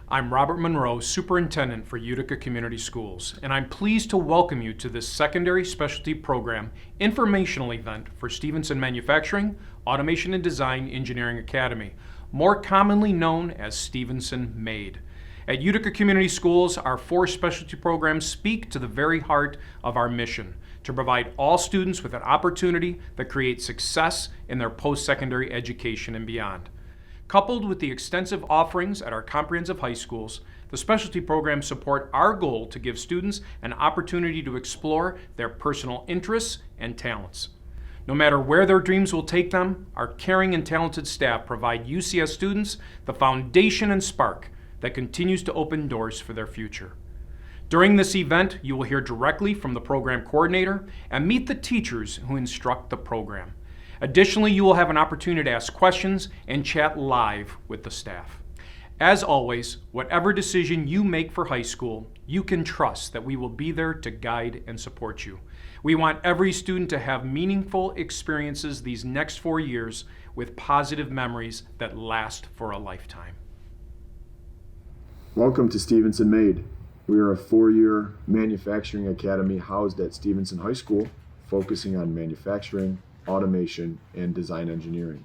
I'm Robert Monroe, Superintendent for Utica Community Schools, and I'm pleased to welcome you to this secondary specialty program informational event for Stevenson Manufacturing, Automation and Design Engineering Academy, more commonly known as Stevenson MADE. At Utica Community Schools, our 4 specialty programs speak to the very heart of our mission, to provide all students with an opportunity that creates success in their post-secondary education and beyond. Coupled with the extensive offerings at our comprehensive high schools, the specialty programs support our goal to give students an opportunity to explore their personal interests and talents. No matter where their dreams will take them, our caring and talented staff provide UCS students the foundation and spark that continues to open doors for their future. During this event, you will hear directly from the program coordinator and meet the teachers who instruct the program. Additionally, you will have an opportunity to ask questions and chat live with the staff. As always, whatever decision you make for high school, you can trust that we will be there to guide and support you. We want every student to have meaningful experiences these next 4 years with positive memories that last for a lifetime. Welcome to Stevenson MADE. We are a 4-year manufacturing academy housed at Stevenson High School, focusing on manufacturing, automation, and design engineering.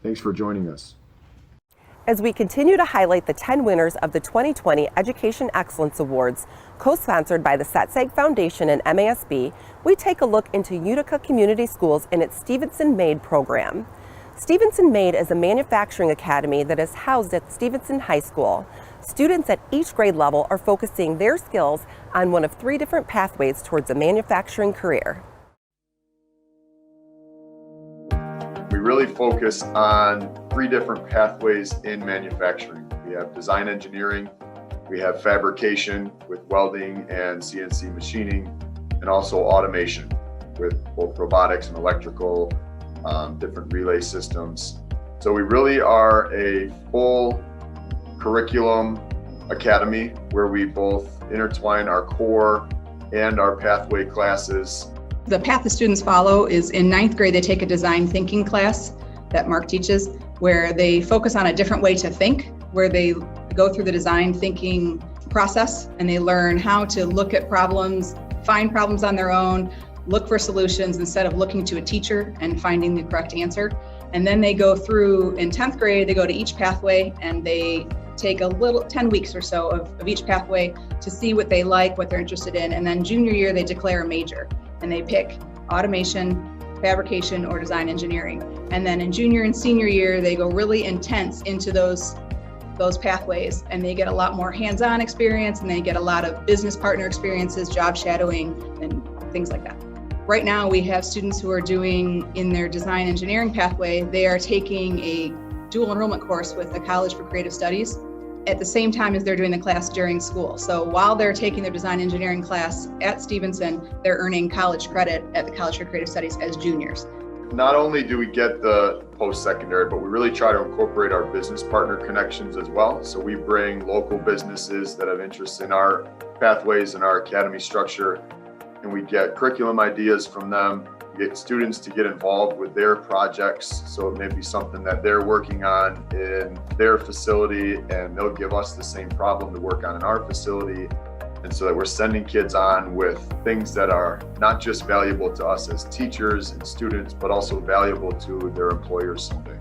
Thanks for joining us. As we continue to highlight the 10 winners of the 2020 Education Excellence Awards, co-sponsored by the SETSAG Foundation and MASB, we take a look into Utica Community Schools and its Stevenson MADE program. Stevenson MADE is a manufacturing academy that is housed at Stevenson High School. Students at each grade level are focusing their skills on one of 3 different pathways towards a manufacturing career. We really focus on 3 different pathways in manufacturing. We have design engineering, we have fabrication with welding and CNC machining, and also automation with both robotics and electrical, different relay systems. So we really are a full curriculum academy where we both intertwine our core and our pathway classes. The path the students follow is in 9th grade, they take a design thinking class that Mark teaches, where they focus on a different way to think, where they go through the design thinking process and they learn how to look at problems, find problems on their own, look for solutions instead of looking to a teacher and finding the correct answer. And then they go through, in 10th grade, they go to each pathway and they take a little 10 weeks or so of each pathway to see what they like, what they're interested in. And then junior year, they declare a major and they pick automation, fabrication, or design engineering. And then in junior and senior year, they go really intense into those pathways and they get a lot more hands-on experience and they get a lot of business partner experiences, job shadowing, and things like that. Right now, we have students who are doing in their design engineering pathway, they are taking a dual enrollment course with the College for Creative Studies at the same time as they're doing the class during school. So while they're taking their design engineering class at Stevenson, they're earning college credit at the College for Creative Studies as juniors. Not only do we get the post-secondary, but we really try to incorporate our business partner connections as well. So we bring local businesses that have interest in our pathways and our academy structure, and we get curriculum ideas from them. We get students to get involved with their projects. So it may be something that they're working on in their facility and they'll give us the same problem to work on in our facility. And so that we're sending kids on with things that are not just valuable to us as teachers and students, but also valuable to their employers someday.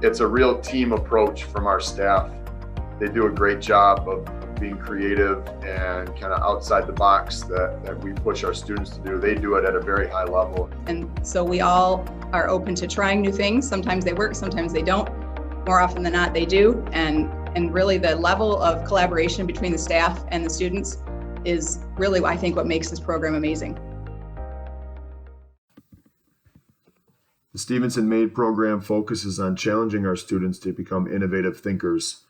It's a real team approach from our staff. They do a great job of being creative and kind of outside the box that we push our students to do. They do it at a very high level. And so we all are open to trying new things. Sometimes they work, sometimes they don't. More often than not, they do. And really the level of collaboration between the staff and the students is really, I think, what makes this program amazing. The Stevenson MADE program focuses on challenging our students to become innovative thinkers.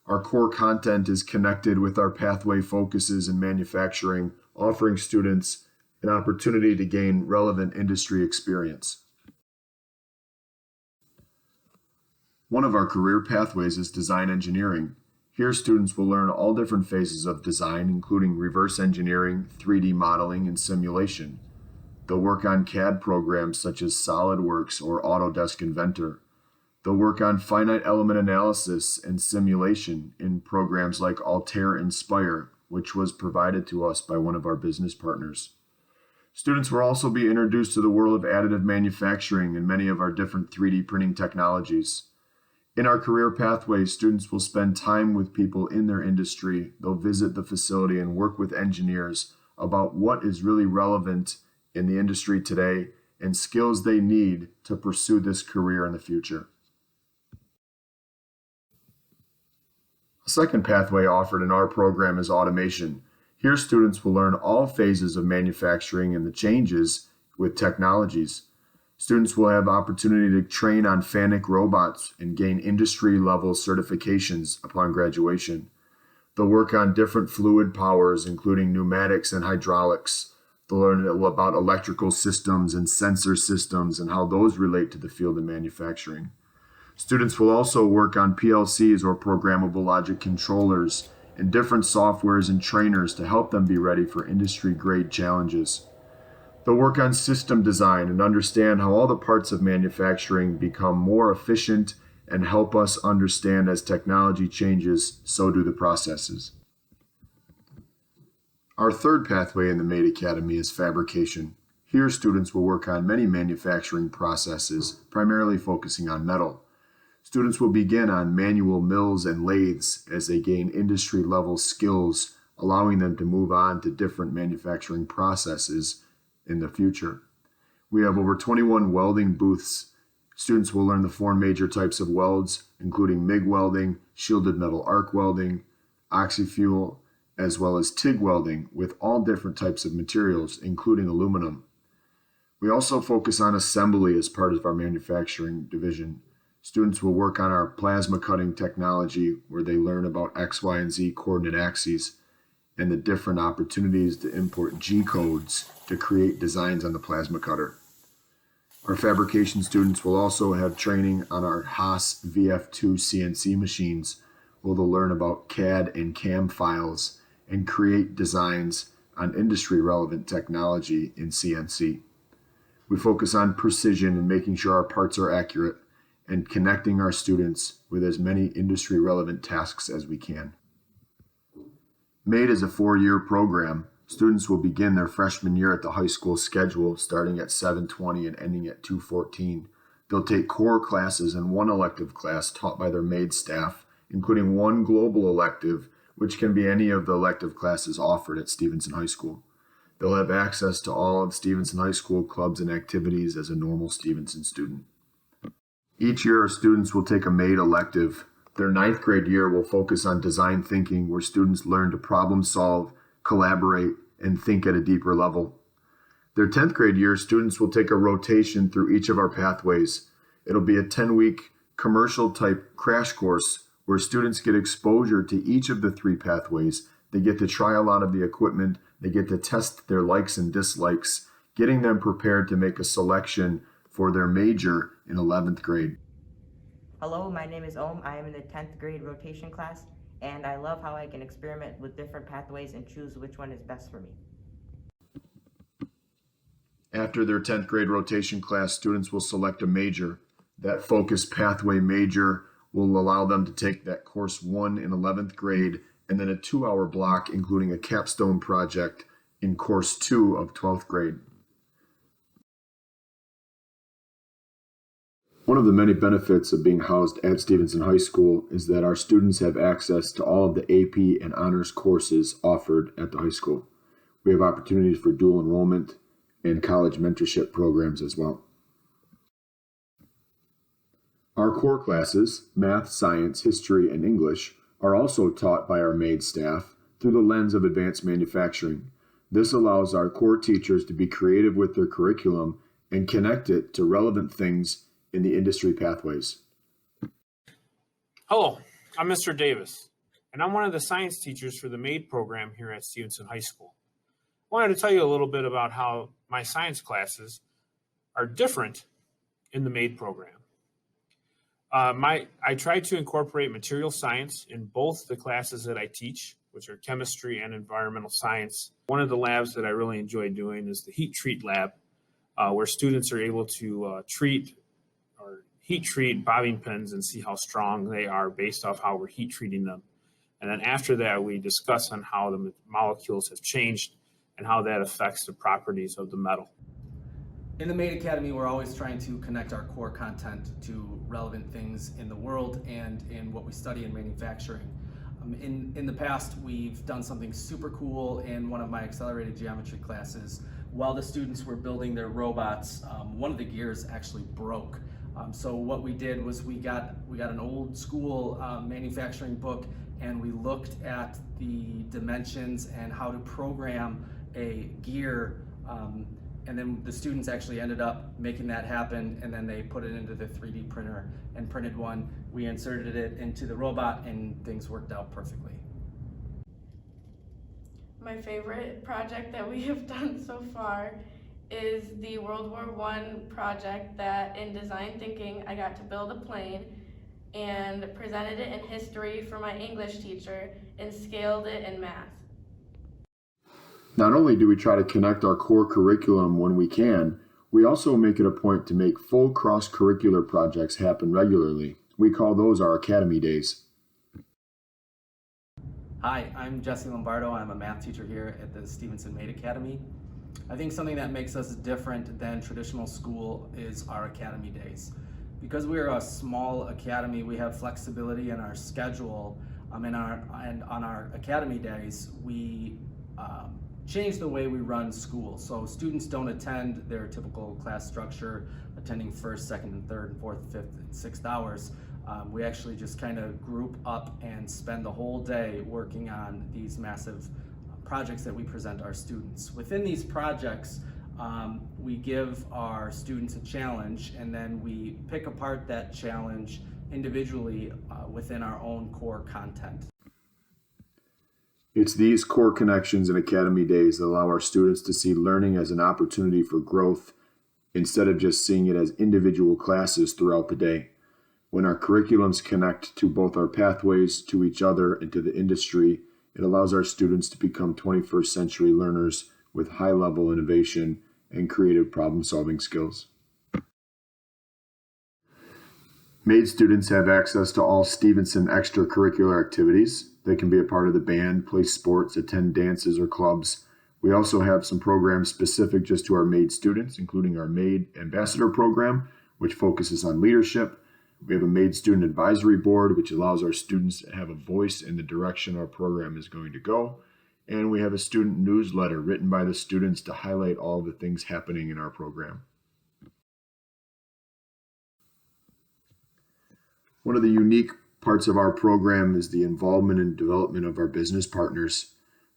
Our core content is connected with our pathway focuses in manufacturing, offering students an opportunity to gain relevant industry experience. One of our career pathways is design engineering. Here, students will learn all different phases of design, including reverse engineering, 3D modeling, and simulation. They'll work on CAD programs such as SolidWorks or Autodesk Inventor. They'll work on finite element analysis and simulation in programs like Altair Inspire, which was provided to us by one of our business partners. Students will also be introduced to the world of additive manufacturing and many of our different 3D printing technologies. In our career pathways, students will spend time with people in their industry. They'll visit the facility and work with engineers about what is really relevant in the industry today and skills they need to pursue this career in the future. A second pathway offered in our program is automation. Here, students will learn all phases of manufacturing and the changes with technologies. Students will have opportunity to train on FANUC robots and gain industry-level certifications upon graduation. They'll work on different fluid powers, including pneumatics and hydraulics. They'll learn about electrical systems and sensor systems and how those relate to the field of manufacturing. Students will also work on PLCs or programmable logic controllers and different softwares and trainers to help them be ready for industry-grade challenges. They'll work on system design and understand how all the parts of manufacturing become more efficient and help us understand as technology changes, so do the processes. Our third pathway in the MAID Academy is fabrication. Here, students will work on many manufacturing processes, primarily focusing on metal. Students will begin on manual mills and lathes as they gain industry-level skills, allowing them to move on to different manufacturing processes in the future. We have over 21 welding booths. Students will learn the 4 major types of welds, including MIG welding, shielded metal arc welding, oxyfuel, as well as TIG welding with all different types of materials, including aluminum. We also focus on assembly as part of our manufacturing division. Students will work on our plasma cutting technology, where they learn about X, Y, and Z coordinate axes and the different opportunities to import G codes to create designs on the plasma cutter. Our fabrication students will also have training on our Haas VF2 CNC machines, where they'll learn about CAD and CAM files and create designs on industry-relevant technology in CNC. We focus on precision and making sure our parts are accurate and connecting our students with as many industry-relevant tasks as we can. MAID is a 4-year program. Students will begin their freshman year at the high school schedule, starting at 7:20 and ending at 2:14. They'll take core classes and 1 elective class taught by their MAID staff, including 1 global elective, which can be any of the elective classes offered at Stevenson High School. They'll have access to all of Stevenson High School clubs and activities as a normal Stevenson student. Each year, our students will take a MAID elective. Their 9th grade year will focus on design thinking, where students learn to problem solve, collaborate, and think at a deeper level. Their 10th grade year, students will take a rotation through each of our pathways. It'll be a 10-week commercial type crash course where students get exposure to each of the 3 pathways. They get to try a lot of the equipment. They get to test their likes and dislikes, getting them prepared to make a selection for their major in 11th grade. Hello, my name is Om. I am in the 10th grade rotation class, and I love how I can experiment with different pathways and choose which one is best for me. After their 10th grade rotation class, students will select a major. That focused pathway major will allow them to take that course 1 in 11th grade and then a 2-hour block, including a capstone project in course 2 of 12th grade. One of the many benefits of being housed at Stevenson High School is that our students have access to all of the AP and honors courses offered at the high school. We have opportunities for dual enrollment and college mentorship programs as well. Our core classes, math, science, history, and English, are also taught by our MAID staff through the lens of advanced manufacturing. This allows our core teachers to be creative with their curriculum and connect it to relevant things in the industry pathways. Hello, I'm Mr. Davis, and I'm one of the science teachers for the MAID program here at Stevenson High School. I wanted to tell you a little bit about how my science classes are different in the MAID program. I try to incorporate material science in both the classes that I teach, which are chemistry and environmental science. One of the labs that I really enjoy doing is the heat treat lab, where students are able to treat or heat treat bobbing pins and see how strong they are based off how we're heat treating them. And then after that, we discuss on how the molecules have changed and how that affects the properties of the metal. In the MADE Academy, we're always trying to connect our core content to relevant things in the world and in what we study in manufacturing. In the past, we've done something super cool in one of my accelerated geometry classes. While the students were building their robots, one of the gears actually broke. So what we did was we got an old school manufacturing book, and we looked at the dimensions and how to program a gear. And then the students actually ended up making that happen, and then they put it into the 3D printer and printed one. We inserted it into the robot, and things worked out perfectly. My favorite project that we have done so far is the World War I project that in design thinking I got to build a plane and presented it in history for my English teacher and scaled it in math. Not only do we try to connect our core curriculum when we can, we also make it a point to make full cross-curricular projects happen regularly. We call those our Academy Days. Hi, I'm Jesse Lombardo. I'm a math teacher here at the Stevenson MADE Academy. I think something that makes us different than traditional school is our Academy Days. Because we're a small academy, we have flexibility in our schedule, and on our Academy Days, we change the way we run school. So students don't attend their typical class structure, attending first, second, and third, and fourth, fifth, and sixth hours. We actually just kind of group up and spend the whole day working on these massive projects that we present our students. Within these projects, we give our students a challenge, and then we pick apart that challenge individually within our own core content. It's these core connections and Academy Days that allow our students to see learning as an opportunity for growth instead of just seeing it as individual classes throughout the day. When our curriculums connect to both our pathways, to each other, and to the industry, it allows our students to become 21st century learners with high-level innovation and creative problem-solving skills. MADE students have access to all Stevenson extracurricular activities. They can be a part of the band, play sports, attend dances or clubs. We also have some programs specific just to our MADE students, including our MADE Ambassador program, which focuses on leadership. We have a MADE Student Advisory Board, which allows our students to have a voice in the direction our program is going to go. And we have a student newsletter written by the students to highlight all the things happening in our program. One of the unique parts of our program is the involvement and development of our business partners.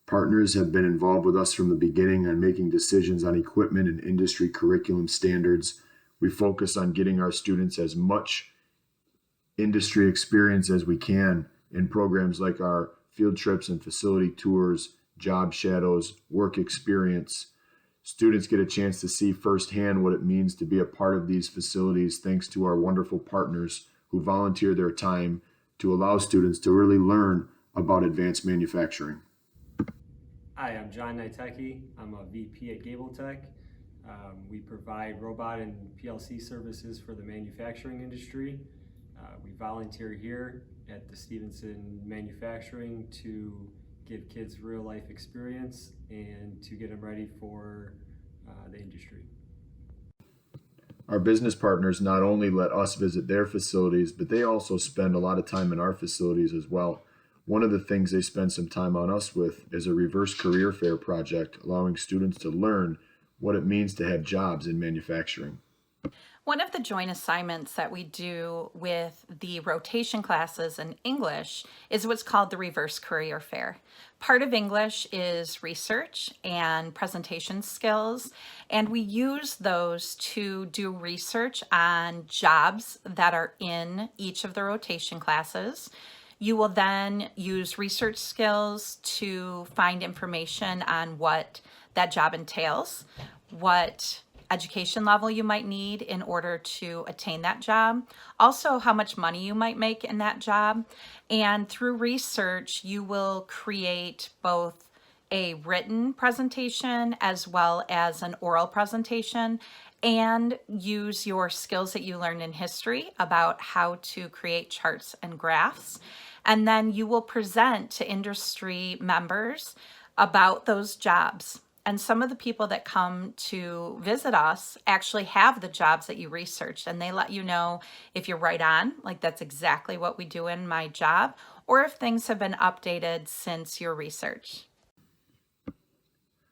Partners have been involved with us from the beginning on making decisions on equipment and industry curriculum standards. We focus on getting our students as much industry experience as we can in programs like our field trips and facility tours, job shadows, work experience. Students get a chance to see firsthand what it means to be a part of these facilities thanks to our wonderful partners who volunteer their time to allow students to really learn about advanced manufacturing. Hi, I'm John Naiteki. I'm a VP at Gable Tech. We provide robot and PLC services for the manufacturing industry. We volunteer here at the Stevenson Manufacturing to give kids real life experience and to get them ready for the industry. Our business partners not only let us visit their facilities, but they also spend a lot of time in our facilities as well. One of the things they spend some time on us with is a reverse career fair project, allowing students to learn what it means to have jobs in manufacturing. One of the joint assignments that we do with the rotation classes in English is what's called the Reverse Career Fair. Part of English is research and presentation skills, and we use those to do research on jobs that are in each of the rotation classes. You will then use research skills to find information on what that job entails, what education level you might need in order to attain that job, also how much money you might make in that job. And through research, you will create both a written presentation as well as an oral presentation. and use your skills that you learned in history about how to create charts and graphs. And then you will present to industry members about those jobs. And some of the people that come to visit us actually have the jobs that you researched, and they let you know if you're right on, like that's exactly what we do in my job, or if things have been updated since your research.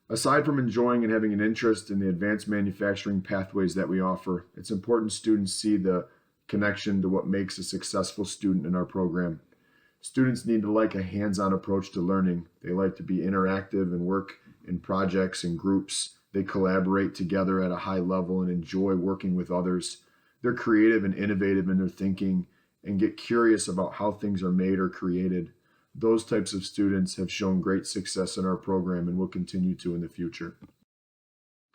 Aside from enjoying and having an interest in the advanced manufacturing pathways that we offer, it's important students see the connection to what makes a successful student in our program. Students need to like a hands-on approach to learning. They like to be interactive and work in projects and groups. They collaborate together at a high level and enjoy working with others. They're creative and innovative in their thinking and get curious about how things are made or created. Those types of students have shown great success in our program and will continue to in the future.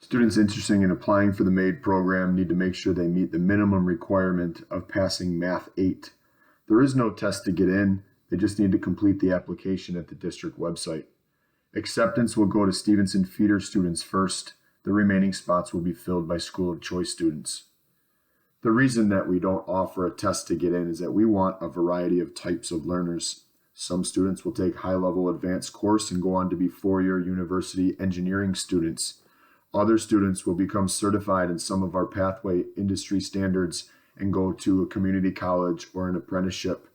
Students interested in applying for the MAID program need to make sure they meet the minimum requirement of passing Math 8. There is no test to get in. They just need to complete the application at the district website. Acceptance will go to Stevenson feeder students first. The remaining spots will be filled by school of choice students. The reason that we don't offer a test to get in is that we want a variety of types of learners. Some students will take high-level advanced course and go on to be four-year university engineering students. Other students will become certified in some of our pathway industry standards and go to a community college or an apprenticeship.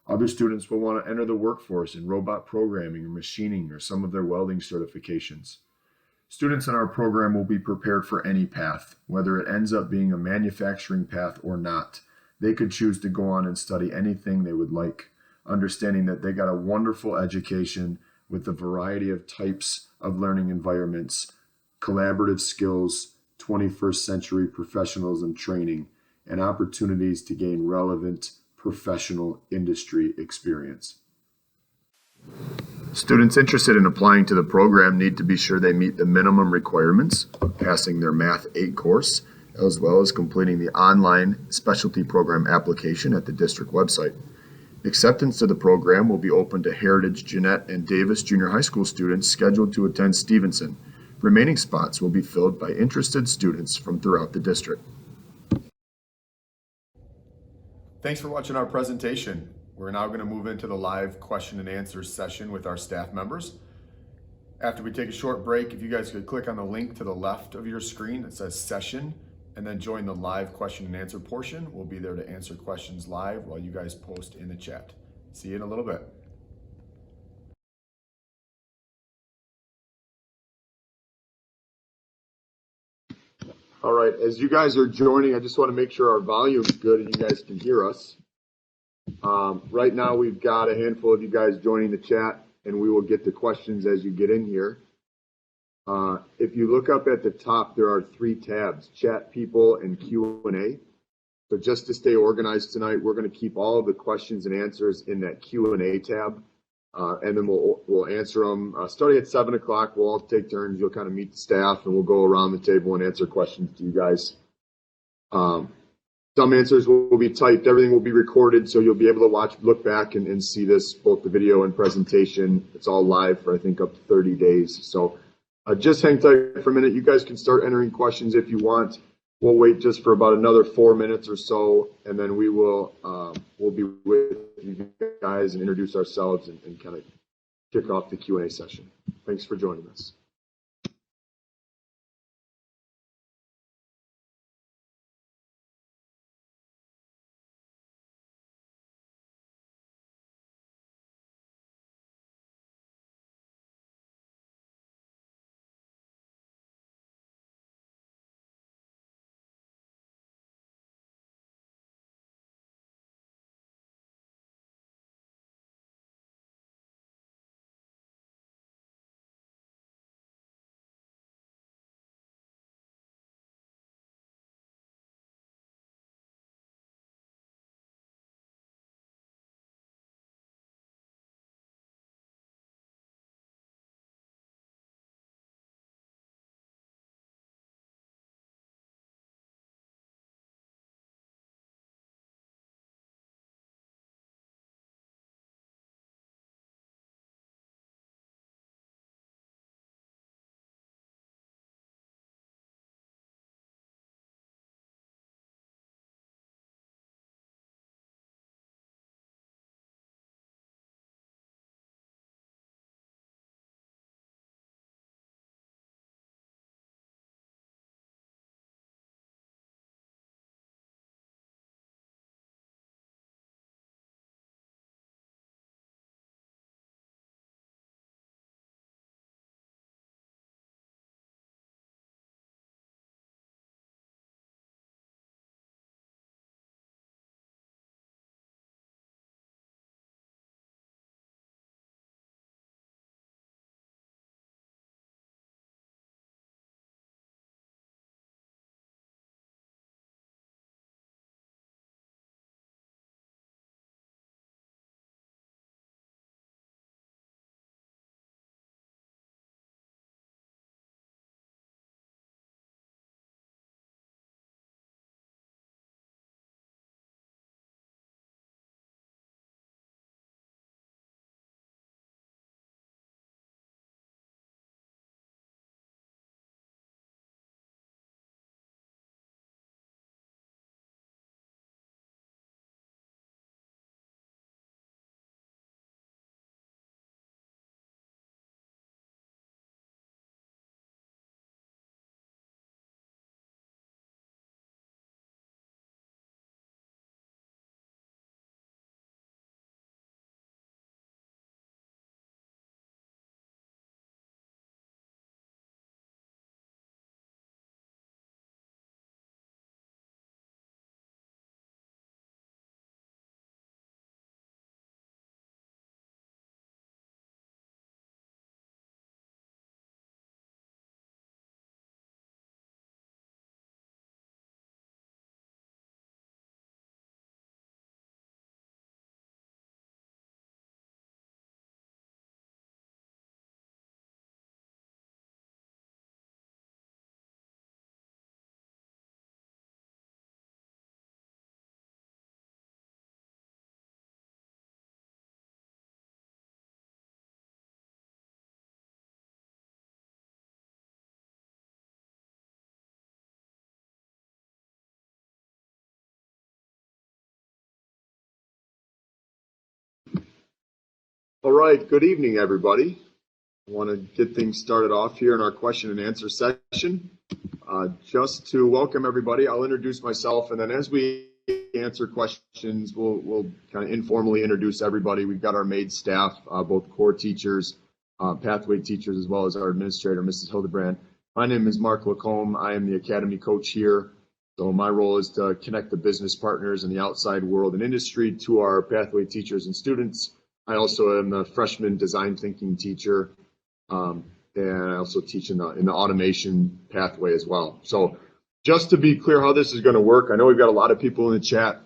Other students will want to enter the workforce in robot programming or machining or some of their welding certifications. Students in our program will be prepared for any path, whether it ends up being a manufacturing path or not. They could choose to go on and study anything they would like, understanding that they got a wonderful education with a variety of types of learning environments, collaborative skills, 21st century professionalism training, and opportunities to gain relevant professional industry experience. Students interested in applying to the program need to be sure they meet the minimum requirements of passing their Math 8 course, as well as completing the online specialty program application at the district website. Acceptance to the program will be open to Heritage, Jeanette, and Davis Junior High School students scheduled to attend Stevenson. Remaining spots will be filled by interested students from throughout the district. Thanks for watching our presentation. We're now going to move into the live question and answer session with our staff members. After we take a short break, if you guys could click on the link to the left of your screen that says session, and then join the live question and answer portion. We'll be there to answer questions live while you guys post in the chat. See you in a little bit. All right, as you guys are joining, I just want to make sure our volume's good and you guys can hear us. Right now we've got a handful of you guys joining the chat, and we will get to questions as you get in here. If you look up at the top, there are 3 tabs: Chat, People, and Q&A. So just to stay organized tonight, we're going to keep all of the questions and answers in that Q&A tab, and then we'll answer them. Starting at 7 o'clock, we'll all take turns. You'll kind of meet the staff, and we'll go around the table and answer questions to you guys. Some answers will be typed. Everything will be recorded, so you'll be able to look back and see this, both the video and presentation. It's all live for, I think, up to 30 days. So just hang tight for a minute. You guys can start entering questions if you want. We'll wait just for about another 4 minutes or so, and then we'll be with you guys and introduce ourselves and kind of kick off the Q&A session. Thanks for joining us. All right, good evening, everybody. I want to get things started off here in our question and answer session. Just to welcome everybody, I'll introduce myself, and then as we answer questions, we'll kind of informally introduce everybody. We've got our MAID staff, both core teachers, pathway teachers, as well as our administrator, Mrs. Hildebrand. My name is Mark Lacombe. I am the academy coach here. So my role is to connect the business partners in the outside world and industry to our pathway teachers and students. I also am the freshman design thinking teacher, and I also teach in the automation pathway as well. So just to be clear how this is going to work, I know we've got a lot of people in the chat.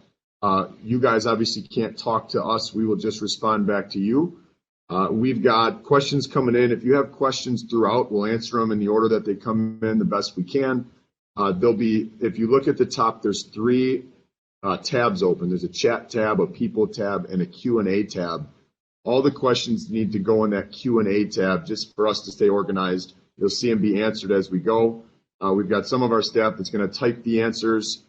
You guys obviously can't talk to us. We will just respond back to you. We've got questions coming in. If you have questions throughout, we'll answer them in the order that they come in the best we can. There'll be, if you look at the top, there's three tabs open. There's a chat tab, a people tab, and a Q&A tab. All the questions need to go in that Q&A tab just for us to stay organized. You'll see them be answered as we go. We've got some of our staff that's going to type the answers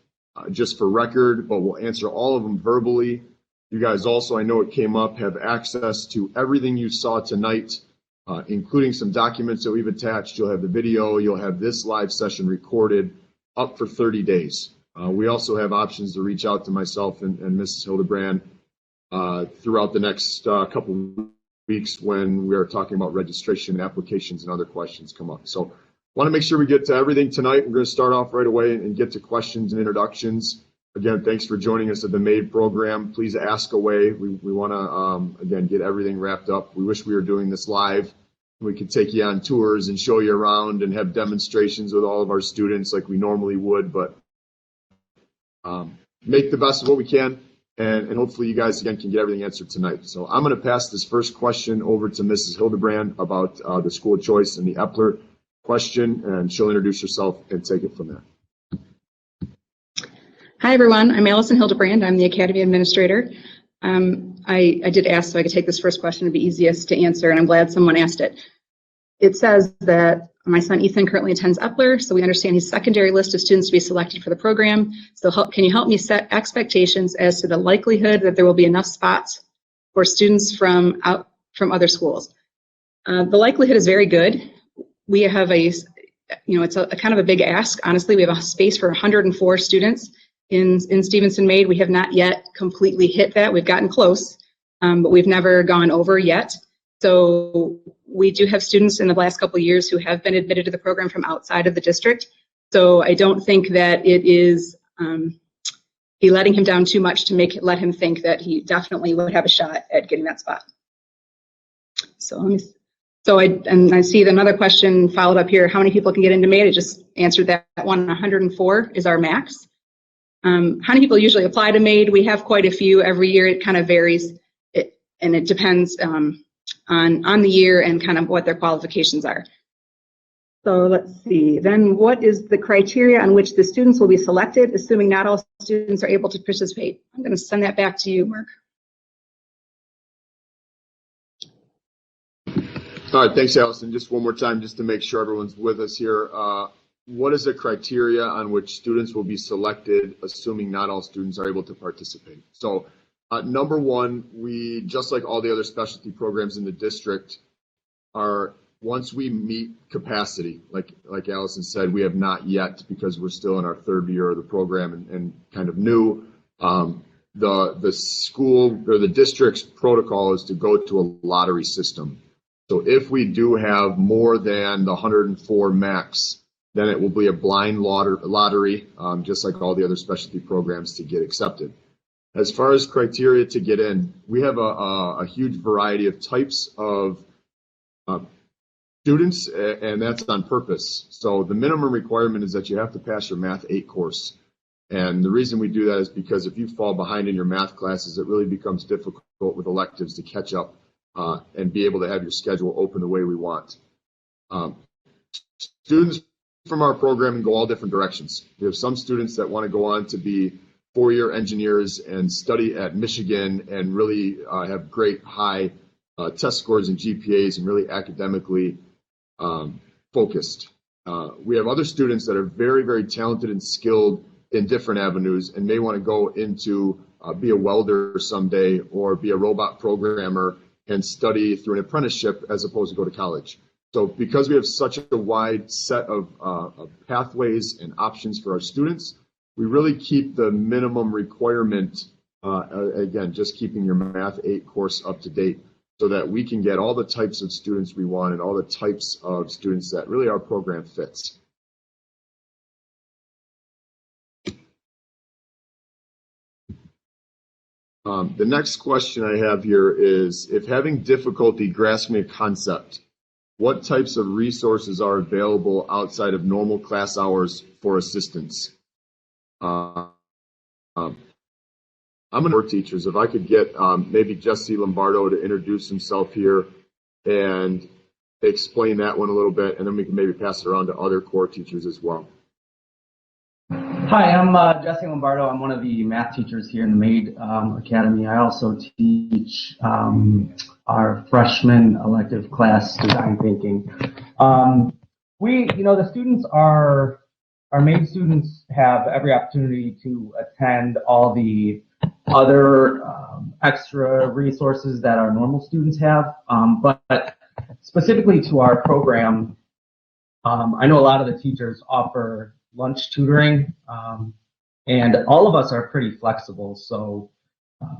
just for record, but we'll answer all of them verbally. You guys also, I know it came up, have access to everything you saw tonight, including some documents that we've attached. You'll have the video, you'll have this live session recorded up for 30 days. We also have options to reach out to myself and Mrs. Hildebrand throughout the next couple of weeks when we are talking about registration applications and other questions come up. So want to make sure we get to everything tonight. We're going to start off right away and get to questions and introductions. Again, thanks for joining us at the MAID program. Please ask away. We want to, again, get everything wrapped up. We wish we were doing this live. We could take you on tours and show you around and have demonstrations with all of our students like we normally would, but make the best of what we can. And hopefully you guys, again, can get everything answered tonight. So I'm going to pass this first question over to Mrs. Hildebrand about the school choice and the Epler question, and she'll introduce herself and take it from there. Hi, everyone. I'm Allison Hildebrand. I'm the Academy Administrator. I did ask so I could take this first question. It'd be easiest to answer, and I'm glad someone asked it. It says that my son Ethan currently attends Epler, so we understand his secondary list of students to be selected for the program. So can you help me set expectations as to the likelihood that there will be enough spots for students from other schools? The likelihood is very good. We have it's a kind of a big ask. Honestly, we have a space for 104 students in Stevenson MAID. We have not yet completely hit that. We've gotten close, but we've never gone over yet. So we do have students in the last couple of years who have been admitted to the program from outside of the district. So I don't think that it is be letting him down too much to let him think that he definitely would have a shot at getting that spot. So I see another question followed up here. How many people can get into MAID? I just answered that one. 104 is our max. How many people usually apply to MAID? We have quite a few every year. It kind of varies, and it depends on the year and kind of what their qualifications are. So let's see. Then what is the criteria on which the students will be selected, assuming not all students are able to participate? I'm going to send that back to you, Mark. All right, thanks, Allison. Just one more time, just to make sure everyone's with us here. What is the criteria on which students will be selected, assuming not all students are able to participate? So number one, we, just like all the other specialty programs in the district, once we meet capacity, like Allison said, we have not yet because we're still in our third year of the program and kind of new. The school or the district's protocol is to go to a lottery system. So if we do have more than the 104 max, then it will be a blind lottery, just like all the other specialty programs to get accepted. As far as criteria to get in, we have a huge variety of types of students, and that's on purpose. So the minimum requirement is that you have to pass your Math 8 course. And the reason we do that is because if you fall behind in your math classes, it really becomes difficult with electives to catch up and be able to have your schedule open the way we want. Students from our program go all different directions. We have some students that want to go on to be four-year engineers and study at Michigan and really have great high test scores and GPAs and really academically focused. We have other students that are very, very talented and skilled in different avenues and may want to go into be a welder someday or be a robot programmer and study through an apprenticeship as opposed to go to college. So because we have such a wide set of pathways and options for our students, we really keep the minimum requirement, again, just keeping your Math 8 course up to date so that we can get all the types of students we want and all the types of students that really our program fits. The next question I have here is, if having difficulty grasping a concept, what types of resources are available outside of normal class hours for assistance? I'm going to work teachers. If I could get maybe Jesse Lombardo to introduce himself here and explain that one a little bit, and then we can maybe pass it around to other core teachers as well. Hi, I'm Jesse Lombardo. I'm one of the math teachers here in the MAID Academy. I also teach our freshman elective class, Design Thinking. The students our MAID students have every opportunity to attend all the other extra resources that our normal students have, but specifically to our program, I know a lot of the teachers offer lunch tutoring, and all of us are pretty flexible. So I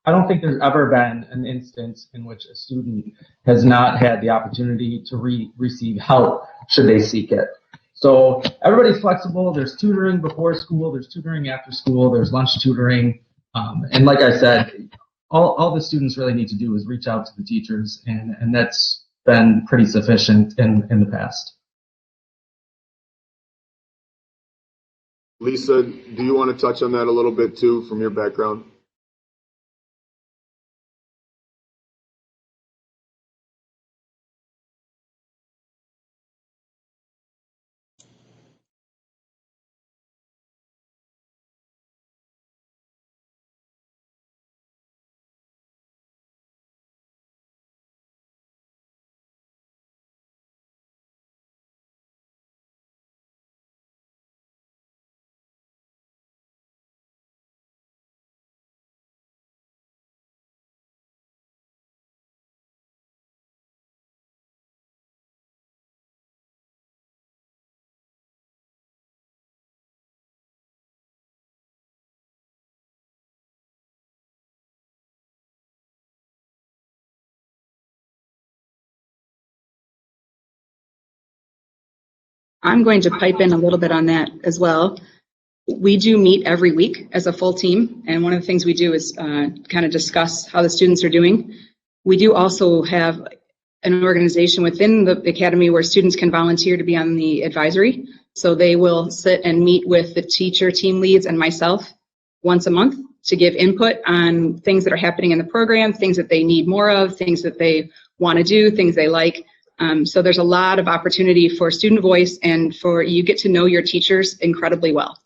don't think there's ever been an instance in which a student has not had the opportunity to receive help should they seek it. So everybody's flexible. There's tutoring before school, there's tutoring after school, there's lunch tutoring, and like I said, all the students really need to do is reach out to the teachers, and that's been pretty sufficient in the past. Lisa, do you want to touch on that a little bit too from your background? I'm going to pipe in a little bit on that as well. We do meet every week as a full team, and one of the things we do is kind of discuss how the students are doing. We do also have an organization within the academy where students can volunteer to be on the advisory. So they will sit and meet with the teacher, team leads, and myself once a month to give input on things that are happening in the program, things that they need more of, things that they want to do, things they like. So there's a lot of opportunity for student voice, and for you get to know your teachers incredibly well.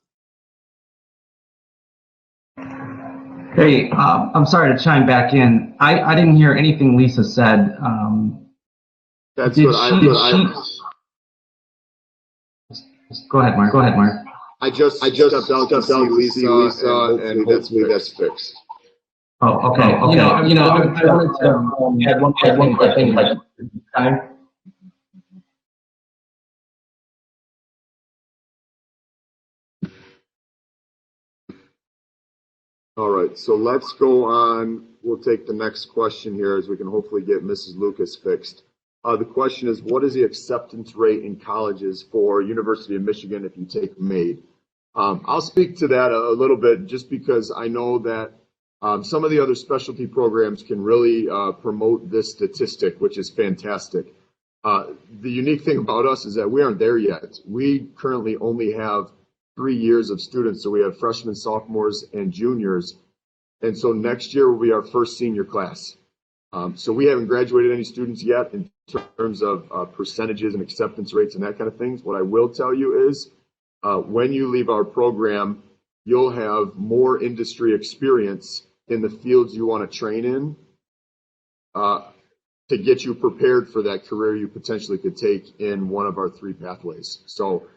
Hey, I'm sorry to chime back in. I didn't hear anything Lisa said. That's Go ahead, Mark. I just stepped out to see Lisa, and hopefully that's fixed. Oh, okay. I wanted to add one quick thing. Time. All right, so let's go on. We'll take the next question here as we can hopefully get Mrs. Lucas fixed. The question is, what is the acceptance rate in colleges for University of Michigan if you take MAID? I'll speak to that a little bit just because I know that some of the other specialty programs can really promote this statistic, which is fantastic. The unique thing about us is that we aren't there yet. We currently only have 3 years of students, so we have freshmen, sophomores, and juniors. And so next year will be our first senior class. So we haven't graduated any students yet in terms of percentages and acceptance rates and that kind of things. What I will tell you is when you leave our program, you'll have more industry experience in the fields you want to train in to get you prepared for that career you potentially could take in one of our 3 pathways. So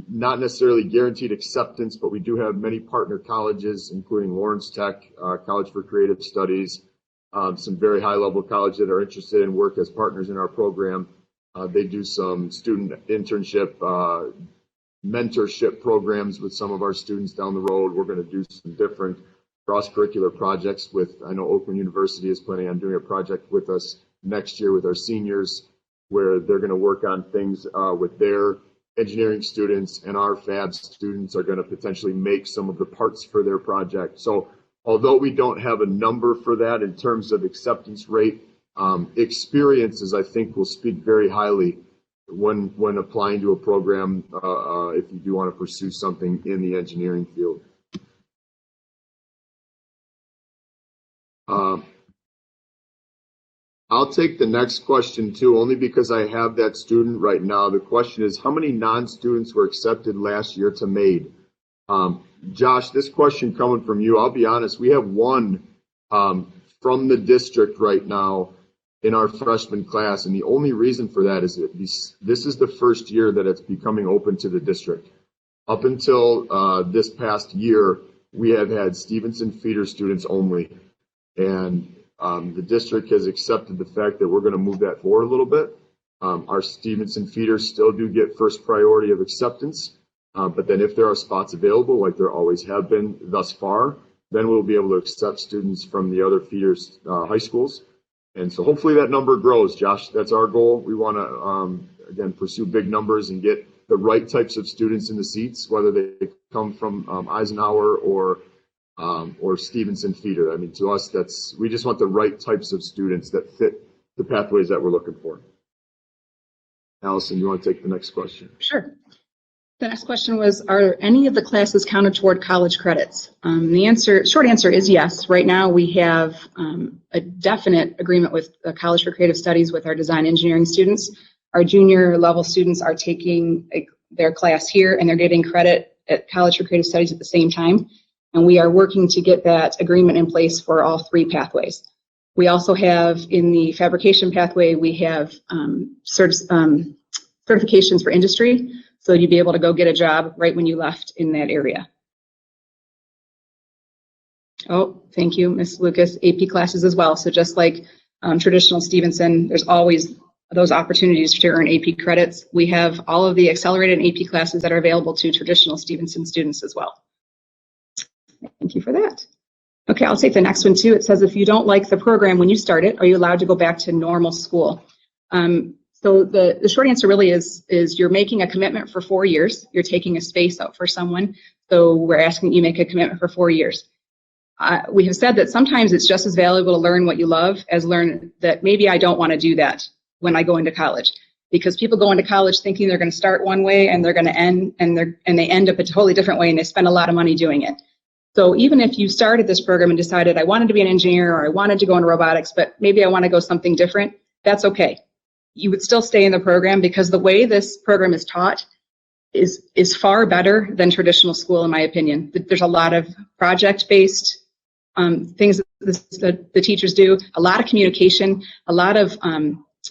not necessarily guaranteed acceptance, but we do have many partner colleges, including Lawrence Tech, College for Creative Studies, some very high-level colleges that are interested in work as partners in our program. They do some student internship, mentorship programs with some of our students down the road. We're going to do some different cross-curricular projects with, I know Oakland University is planning on doing a project with us next year with our seniors, where they're going to work on things with their engineering students, and our fab students are going to potentially make some of the parts for their project. So although we don't have a number for that in terms of acceptance rate, experiences, I think, will speak very highly when applying to a program if you do want to pursue something in the engineering field. I'll take the next question too, only because I have that student right now. The question is, how many non-students were accepted last year to MAID? Josh, this question coming from you, I'll be honest, we have one from the district right now in our freshman class, and the only reason for that is that this is the first year that it's becoming open to the district. Up until this past year, we have had Stevenson feeder students only, and the district has accepted the fact that we're going to move that forward a little bit. Our Stevenson feeders still do get first priority of acceptance, but then if there are spots available, like there always have been thus far, then we'll be able to accept students from the other feeders high schools. And so hopefully that number grows, Josh. That's our goal. We want to, again, pursue big numbers and get the right types of students in the seats, whether they come from Eisenhower or Stevenson feeder. I mean, to us, we just want the right types of students that fit the pathways that we're looking for. Allison, you want to take the next question? Sure. The next question was, are any of the classes counted toward college credits? The short answer is yes. Right now we have a definite agreement with the College for Creative Studies with our design engineering students. Our junior level students are taking their class here and they're getting credit at College for Creative Studies at the same time. And we are working to get that agreement in place for all three pathways. We also have in the fabrication pathway, we have certifications for industry. So you'd be able to go get a job right when you left in that area. Oh, thank you, Ms. Lucas. AP classes as well. So just like traditional Stevenson, there's always those opportunities to earn AP credits. We have all of the accelerated AP classes that are available to traditional Stevenson students as well. Thank you for that. Okay, I'll take the next one too. It says, if you don't like the program when you start it, are you allowed to go back to normal school? So the short answer really is you're making a commitment for 4 years. You're taking a space out for someone. So we're asking you make a commitment for 4 years. We have said that sometimes it's just as valuable to learn what you love as learn that maybe I don't want to do that when I go into college. Because people go into college thinking they're going to start one way and they're going to end and they end up a totally different way and they spend a lot of money doing it. So even if you started this program and decided I wanted to be an engineer or I wanted to go into robotics, but maybe I want to go something different, that's okay. You would still stay in the program because the way this program is taught is far better than traditional school, in my opinion. There's a lot of project-based things that the teachers do, a lot of communication, a lot of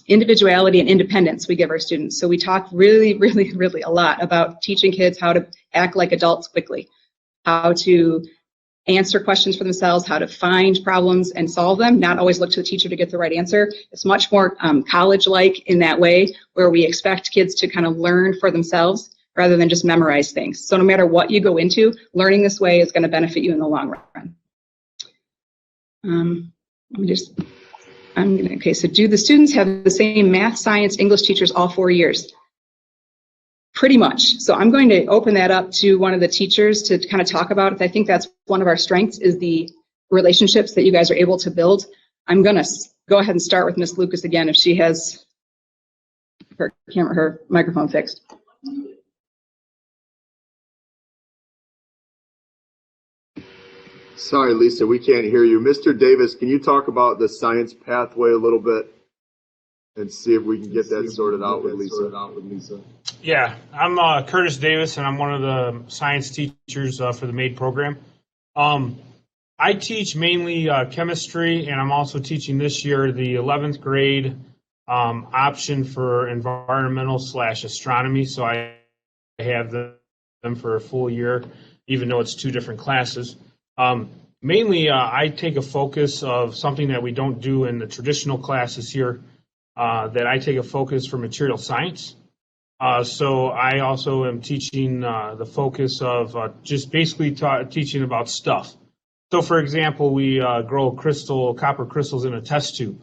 individuality and independence we give our students. So we talk really, really, really a lot about teaching kids how to act like adults quickly, how to answer questions for themselves, how to find problems and solve them, not always look to the teacher to get the right answer. It's much more college-like in that way, where we expect kids to kind of learn for themselves rather than just memorize things. So no matter what you go into, learning this way is going to benefit you in the long run. Okay, so do the students have the same math, science, English teachers all 4 years? Pretty much. So I'm going to open that up to one of the teachers to kind of talk about it. I think that's one of our strengths, is the relationships that you guys are able to build. I'm going to go ahead and start with Ms. Lucas again if she has her microphone fixed. Sorry, Lisa, we can't hear you. Mr. Davis, can you talk about the science pathway a little bit and see if we can get that sorted out with Lisa? Yeah, I'm Curtis Davis, and I'm one of the science teachers for the MAID program. I teach mainly chemistry, and I'm also teaching this year the 11th grade option for environmental/astronomy. So I have them for a full year, even though it's 2 different classes. Mainly, I take a focus of something that we don't do in the traditional classes here, that I take a focus for material science. So I also am teaching the focus of just basically teaching about stuff. So for example, we grow copper crystals in a test tube.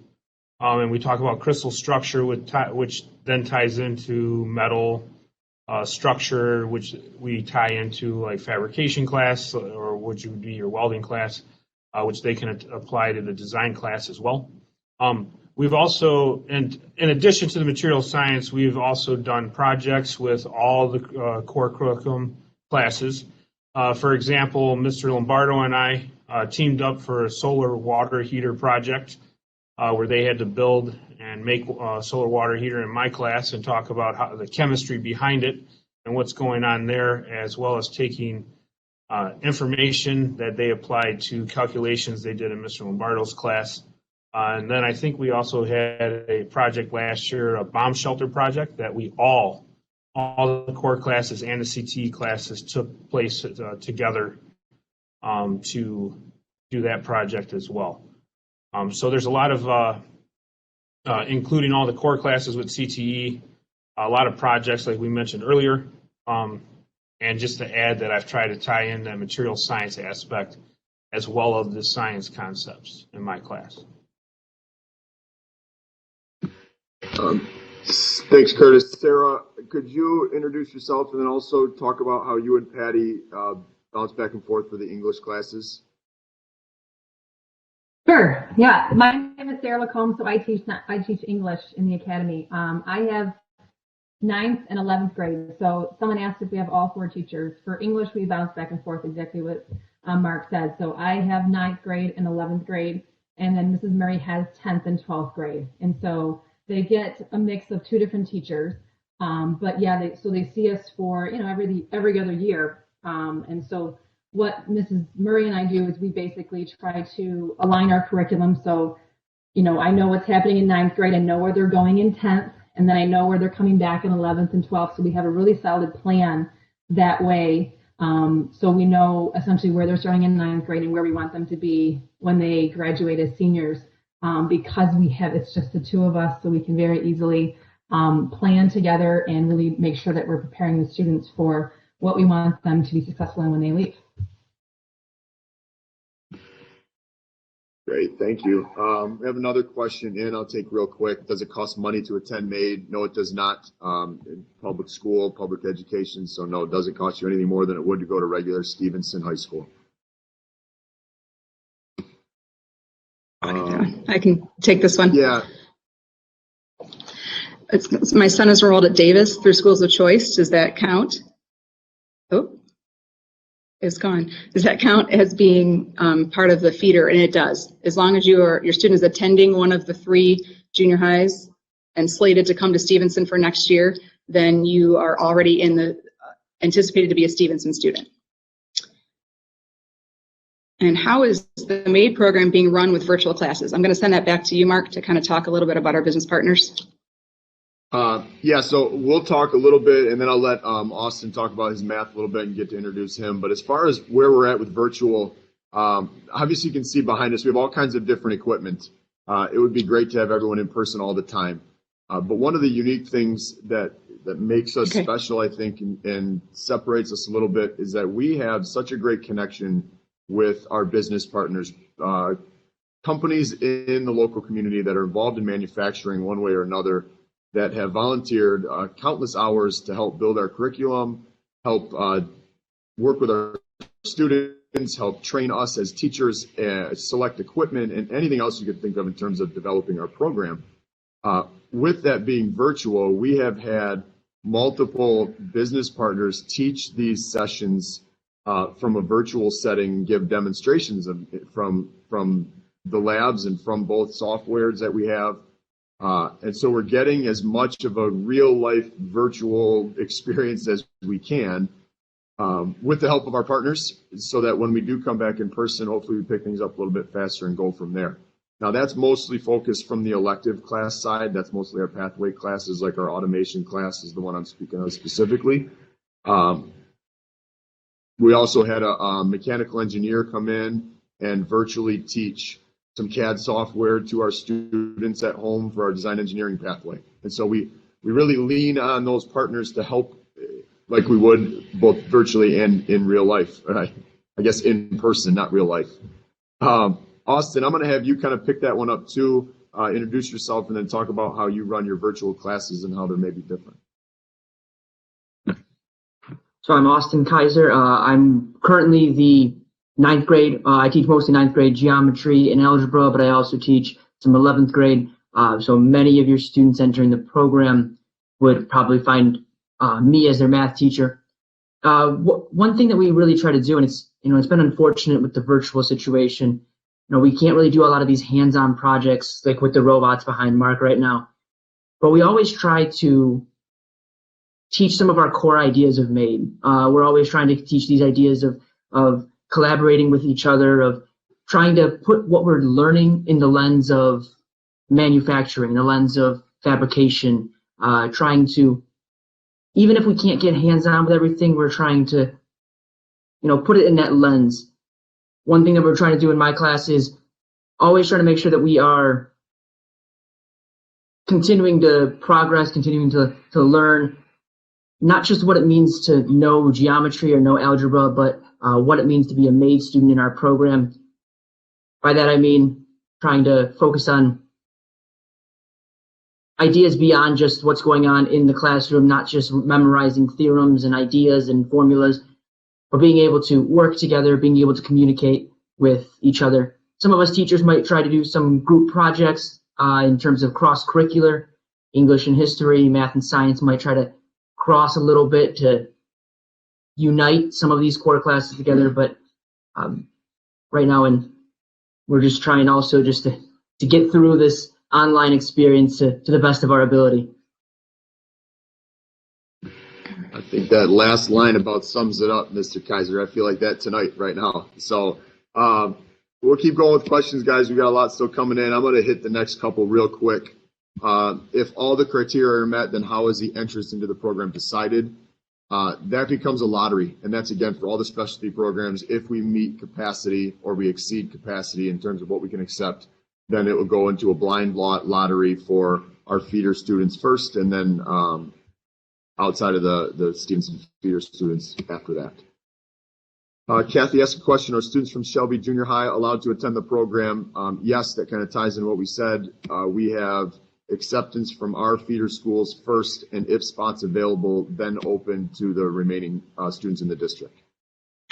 And we talk about crystal structure, which then ties into metal structure, which we tie into like fabrication class, or which would be your welding class, which they can apply to the design class as well. We've also, and in addition to the material science, we've also done projects with all the core curriculum classes. For example, Mr. Lombardo and I teamed up for a solar water heater project where they had to build and make a solar water heater in my class and talk about how the chemistry behind it and what's going on there, as well as taking information that they applied to calculations they did in Mr. Lombardo's class. And then I think we also had a project last year, a bomb shelter project that we all the core classes and the CTE classes took place together to do that project as well. So there's a lot of, including all the core classes with CTE, a lot of projects like we mentioned earlier. And just to add that I've tried to tie in that material science aspect as well as the science concepts in my class. Thanks, Curtis. Sarah, could you introduce yourself and then also talk about how you and Patty bounce back and forth for the English classes? Sure. Yeah, my name is Sarah Lacombe, so I teach English in the academy. I have 9th and 11th grade. So someone asked if we have all 4 teachers. For English, we bounce back and forth, exactly what Mark said. So I have 9th grade and 11th grade, and then Mrs. Murray has 10th and 12th grade. And so they get a mix of 2 different teachers. But yeah, they see us for, every other year. And so what Mrs. Murray and I do is we basically try to align our curriculum. So, I know what's happening in 9th grade. I know where they're going in 10th. And then I know where they're coming back in 11th and 12th. So we have a really solid plan that way. So we know essentially where they're starting in 9th grade and where we want them to be when they graduate as seniors. Because it's just the 2 of us, so we can very easily plan together and really make sure that we're preparing the students for what we want them to be successful in when they leave. Great, thank you. We have another question in. I'll take real quick. Does it cost money to attend MAID? No, it does not. In public school, public education, so no, it doesn't cost you anything more than it would to go to regular Stevenson High School. I can take this one. Yeah. My son is enrolled at Davis through Schools of Choice. Does that count? Oh, it's gone. Does that count as being part of the feeder? And it does. As long as your student is attending one of the 3 junior highs and slated to come to Stevenson for next year, then you are already anticipated to be a Stevenson student. And how is the MAID program being run with virtual classes? I'm going to send that back to you, Mark, to kind of talk a little bit about our business partners. Yeah, so we'll talk a little bit, and then I'll let Austin talk about his math a little bit and get to introduce him. But as far as where we're at with virtual, obviously you can see behind us, we have all kinds of different equipment. It would be great to have everyone in person all the time. But one of the unique things that makes us special, I think, and separates us a little bit is that we have such a great connection with our business partners, companies in the local community that are involved in manufacturing one way or another, that have volunteered countless hours to help build our curriculum, help work with our students, help train us as teachers, select equipment, and anything else you could think of in terms of developing our program. With that being virtual, we have had multiple business partners teach these sessions from a virtual setting, give demonstrations from the labs and from both softwares that we have. And so we're getting as much of a real life virtual experience as we can with the help of our partners, so that when we do come back in person, hopefully we pick things up a little bit faster and go from there. Now that's mostly focused from the elective class side. That's mostly our pathway classes, like our automation class is the one I'm speaking of specifically. We also had a mechanical engineer come in and virtually teach some CAD software to our students at home for our design engineering pathway. And so we really lean on those partners to help like we would both virtually and in real life. I guess in person, not real life. Austin, I'm going to have you kind of pick that one up too. Introduce yourself and then talk about how you run your virtual classes and how they're maybe different. So I'm Austin Kaiser. I'm currently the 9th grade. I teach mostly 9th grade geometry and algebra, but I also teach some 11th grade. So many of your students entering the program would probably find me as their math teacher. One thing that we really try to do, and it's been unfortunate with the virtual situation. We can't really do a lot of these hands-on projects like with the robots behind Mark right now. But we always try to teach some of our core ideas of MADE. We're always trying to teach these ideas of collaborating with each other, of trying to put what we're learning in the lens of manufacturing, the lens of fabrication, trying to, even if we can't get hands-on with everything, we're trying to, put it in that lens. One thing that we're trying to do in my class is always trying to make sure that we are continuing to progress, continuing to learn, not just what it means to know geometry or know algebra, but what it means to be a MADE student in our program. By that I mean trying to focus on ideas beyond just what's going on in the classroom, not just memorizing theorems and ideas and formulas, but being able to work together, being able to communicate with each other. Some of us teachers might try to do some group projects in terms of cross-curricular. English and history, math and science might try to cross a little bit to unite some of these core classes together, but right now we're just trying also just to get through this online experience to the best of our ability. I think that last line about sums it up, Mr. Kaiser. I feel like that tonight, right now. So we'll keep going with questions, guys. We got a lot still coming in. I'm going to hit the next couple real quick. If all the criteria are met, then how is the entrance into the program decided? That becomes a lottery, and that's, again, for all the specialty programs. If we meet capacity or we exceed capacity in terms of what we can accept, then it will go into a blind lottery for our feeder students first, and then outside of the Stevenson feeder students after that. Kathy asked a question, are students from Shelby Junior High allowed to attend the program? Yes, that kind of ties in what we said. We have acceptance from our feeder schools first, and if spots available, then open to the remaining students in the district.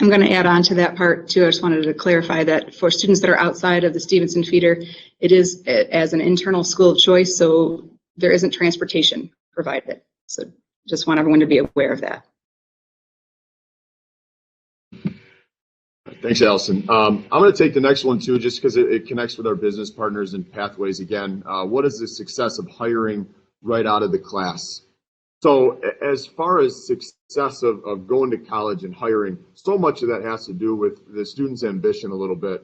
I'm going to add on to that part too. I just wanted to clarify that for students that are outside of the Stevenson feeder, it is as an internal school of choice, so there isn't transportation provided. So just want everyone to be aware of that. Thanks, Allison. I'm going to take the next one too, just because it connects with our business partners and pathways again. What is the success of hiring right out of the class? So as far as success of going to college and hiring, so much of that has to do with the student's ambition a little bit.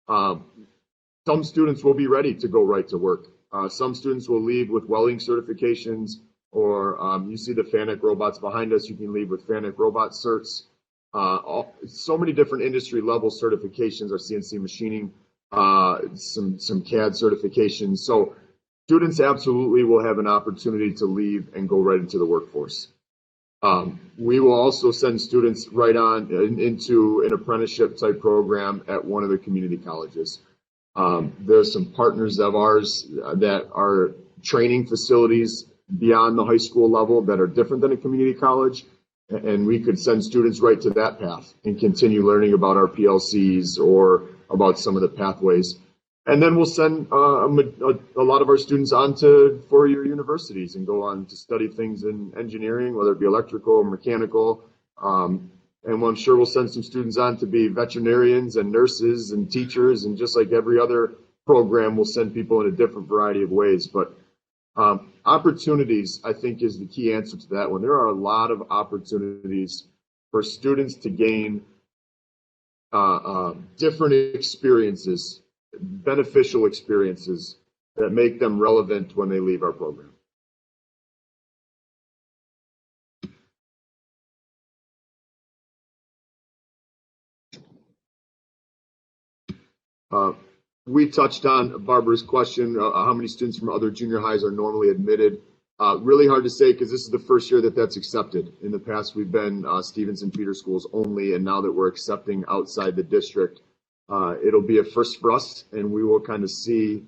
Some students will be ready to go right to work. Some students will leave with welding certifications, or you see the FANUC robots behind us. You can leave with FANUC robot certs. So many different industry level certifications, our CNC machining, some CAD certifications. So students absolutely will have an opportunity to leave and go right into the workforce. We will also send students right on into an apprenticeship type program at one of the community colleges. There's some partners of ours that are training facilities beyond the high school level that are different than a community college. And we could send students right to that path and continue learning about our PLCs or about some of the pathways. And then we'll send a lot of our students on to four-year universities and go on to study things in engineering, whether it be electrical or mechanical. And I'm sure we'll send some students on to be veterinarians and nurses and teachers. And just like every other program, we'll send people in a different variety of ways. But opportunities, I think, is the key answer to that one. There are a lot of opportunities for students to gain different experiences, beneficial experiences that make them relevant when they leave our program. We touched on Barbara's question, how many students from other junior highs are normally admitted. Really hard to say because this is the first year that that's accepted. In the past, we've been Stevenson feeder schools only, and now that we're accepting outside the district, it'll be a first for us, and we will kind of see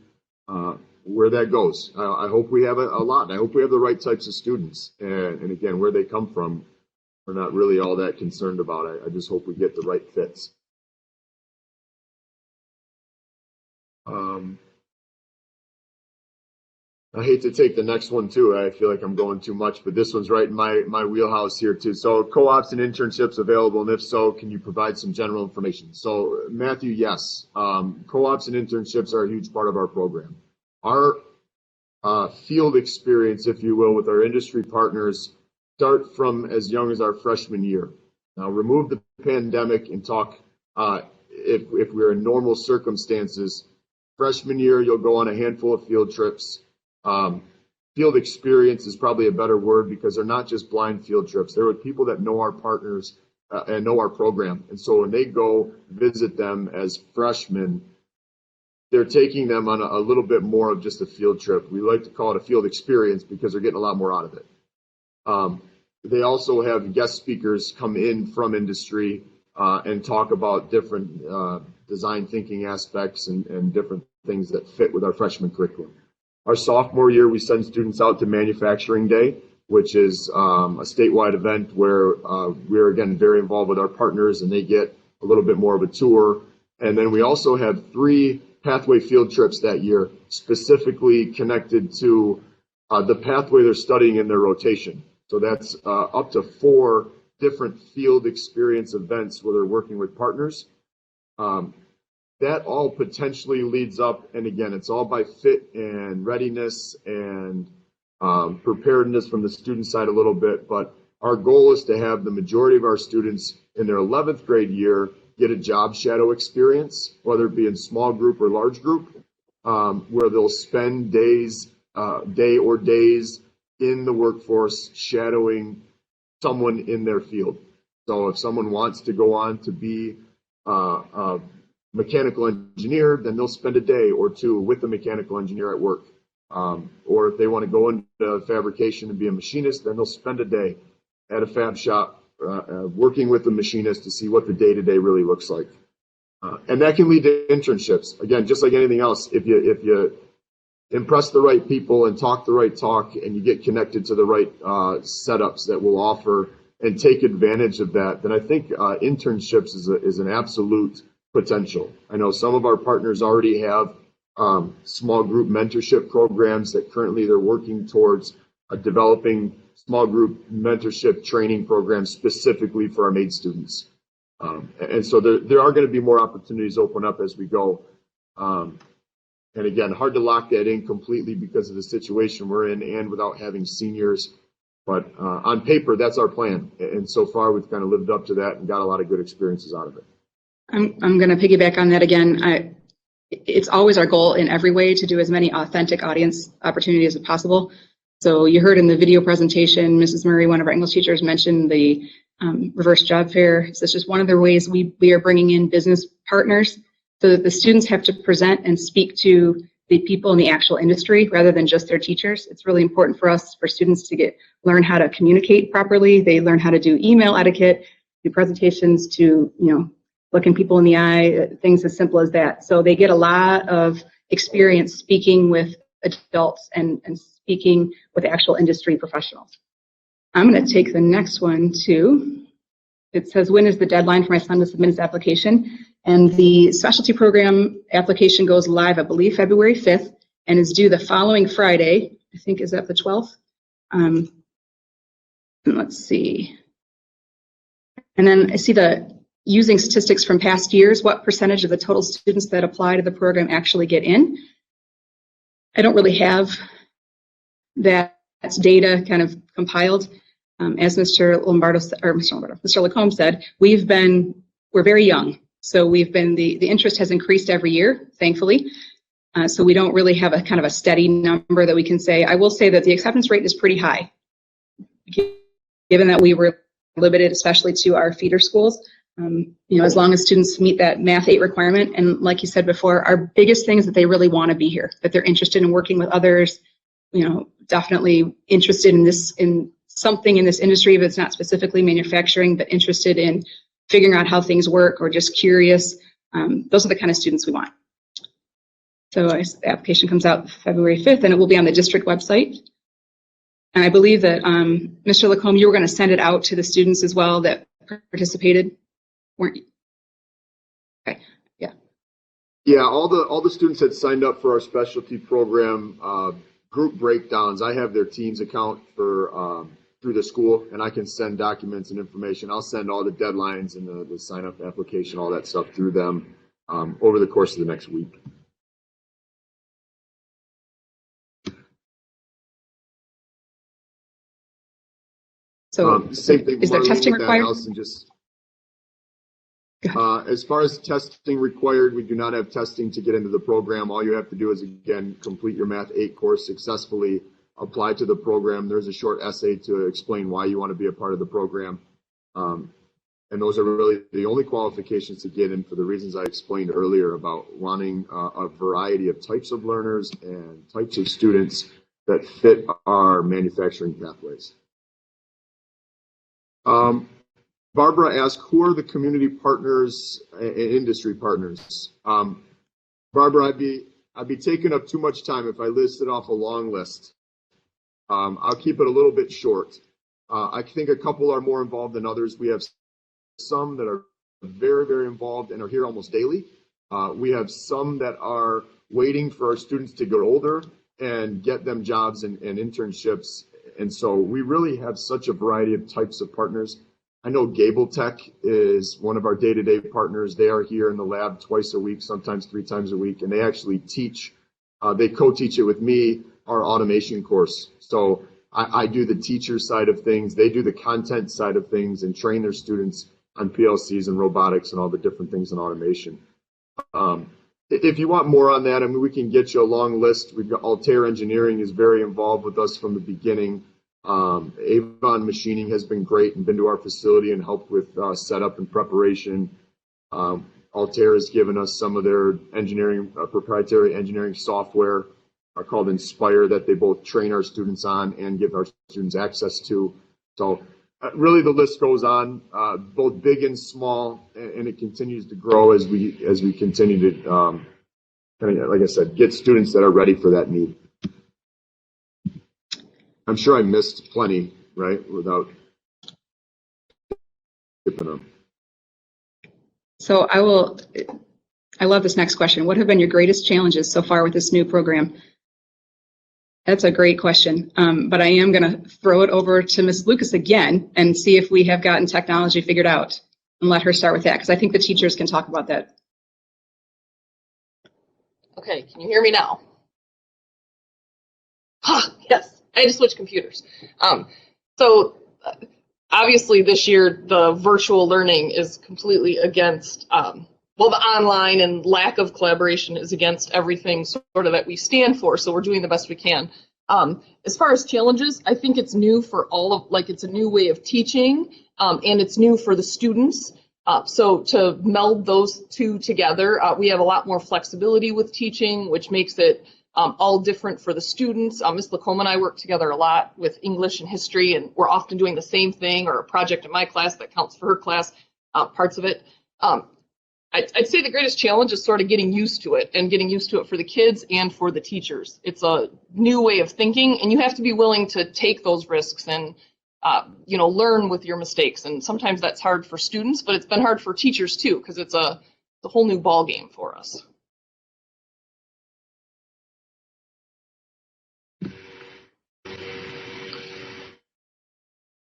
where that goes. I hope we have a lot. I hope we have the right types of students, and again, where they come from, we're not really all that concerned about. I just hope we get the right fits. I hate to take the next one too. I feel like I'm going too much, but this one's right in my wheelhouse here too. So co-ops and internships available, and if so, can you provide some general information? So Matthew, yes, co-ops and internships are a huge part of our program. Our field experience, if you will, with our industry partners start from as young as our freshman year. Now remove the pandemic and talk if we're in normal circumstances. Freshman year, you'll go on a handful of field trips. Field experience is probably a better word because they're not just blind field trips. They're with people that know our partners and know our program. And so when they go visit them as freshmen, they're taking them on a little bit more of just a field trip. We like to call it a field experience because they're getting a lot more out of it. They also have guest speakers come in from industry and talk about different design thinking aspects and different things that fit with our freshman curriculum. Our sophomore year, we send students out to Manufacturing Day, which is a statewide event where we're, again, very involved with our partners, and they get a little bit more of a tour. And then we also have 3 pathway field trips that year, specifically connected to the pathway they're studying in their rotation. So that's up to 4 different field experience events where they're working with partners. That all potentially leads up, and again, it's all by fit and readiness and preparedness from the student side a little bit, but our goal is to have the majority of our students in their 11th grade year get a job shadow experience, whether it be in small group or large group, where they'll spend days in the workforce shadowing someone in their field. So if someone wants to go on to be a mechanical engineer, then they'll spend a day or 2 with the mechanical engineer at work. Or if they want to go into fabrication and be a machinist, then they'll spend a day at a fab shop working with the machinist to see what the day-to-day really looks like. And that can lead to internships. Again, just like anything else, if you impress the right people and talk the right talk and you get connected to the right setups that will offer and take advantage of that, then I think internships is an absolute potential. I know some of our partners already have small group mentorship programs that currently they're working towards developing small group mentorship training programs specifically for our MAID students. And so there are going to be more opportunities open up as we go. And again, hard to lock that in completely because of the situation we're in and without having seniors. But on paper, that's our plan. And so far, we've kind of lived up to that and got a lot of good experiences out of it. I'm going to piggyback on that again. It's always our goal in every way to do as many authentic audience opportunities as possible. So you heard in the video presentation, Mrs. Murray, one of our English teachers, mentioned the reverse job fair. So it's just one of the ways we are bringing in business partners so that the students have to present and speak to the people in the actual industry rather than just their teachers. It's really important for us, for students to learn how to communicate properly. They learn how to do email etiquette, do presentations, to looking people in the eye, things as simple as that. So they get a lot of experience speaking with adults and speaking with actual industry professionals. I'm going to take the next one too. It says, when is the deadline for my son to submit his application? And the specialty program application goes live, I believe, February 5th, and is due the following Friday. I think, is that the 12th? Let's see. And then I see using statistics from past years, what percentage of the total students that apply to the program actually get in. I don't really have that data kind of compiled. As Mr. Lacombe said, we're very young. So the interest has increased every year, thankfully. So we don't really have a kind of a steady number that we can say. I will say that the acceptance rate is pretty high, given that we were limited, especially to our feeder schools. As long as students meet that Math 8 requirement. And like you said before, our biggest thing is that they really want to be here, that they're interested in working with others, definitely interested in something in this industry, if it's not specifically manufacturing, but interested in figuring out how things work or just curious. Those are the kind of students we want. So the application comes out February 5th, and it will be on the district website. And I believe that, Mr. Lacombe, you were going to send it out to the students as well that participated, weren't you? Okay, yeah. Yeah, all the students that signed up for our specialty program group breakdowns. I have their Teams account for through the school, and I can send documents and information. I'll send all the deadlines and the sign up application, all that stuff through them over the course of the next week. So same thing. Is there testing required? As far as testing required, we do not have testing to get into the program. All you have to do is, again, complete your Math 8 course successfully, apply to the program. There's a short essay to explain why you want to be a part of the program. And those are really the only qualifications to get in, for the reasons I explained earlier about wanting a variety of types of learners and types of students that fit our manufacturing pathways. Barbara asked, who are the community partners and industry partners? Barbara, I'd be taking up too much time if I listed off a long list. I'll keep it a little bit short. I think a couple are more involved than others. We have some that are very, very involved and are here almost daily. We have some that are waiting for our students to get older and get them jobs and internships. And so we really have such a variety of types of partners. I know Gable Tech is one of our day-to-day partners. They are here in the lab twice a week, sometimes 3 times a week, and they actually teach, they co-teach it with me, our automation course. So I do the teacher side of things, they do the content side of things and train their students on PLCs and robotics and all the different things in automation. If you want more on that, I mean, we can get you a long list. We've got Altair Engineering is very involved with us from the beginning. Avon Machining has been great and been to our facility and helped with setup and preparation. Altair has given us some of their engineering, proprietary engineering software called Inspire that they both train our students on and give our students access to. So really the list goes on, both big and small, and it continues to grow as we continue to, like I said, get students that are ready for that need. I'm sure I missed plenty, right, without skipping them. So I love this next question. What have been your greatest challenges so far with this new program? That's a great question, but I am going to throw it over to Ms. Lucas again and see if we have gotten technology figured out, and let her start with that, because I think the teachers can talk about that. Okay, can you hear me now? Yes, I had to switch computers. So obviously this year the virtual learning is completely against, well, the online and lack of collaboration is against everything sort of that we stand for, so we're doing the best we can. As far as challenges, I think it's new for all of, like, it's a new way of teaching, and it's new for the students. So to meld those two together, we have a lot more flexibility with teaching, which makes it all different for the students. Ms. Lacombe and I work together a lot with English and history, and we're often doing the same thing or a project in my class that counts for her class, parts of it. I'd say the greatest challenge is sort of getting used to it, and getting used to it for the kids and for the teachers. It's a new way of thinking, and you have to be willing to take those risks and learn with your mistakes. And sometimes that's hard for students, but it's been hard for teachers too, because it's a whole new ball game for us.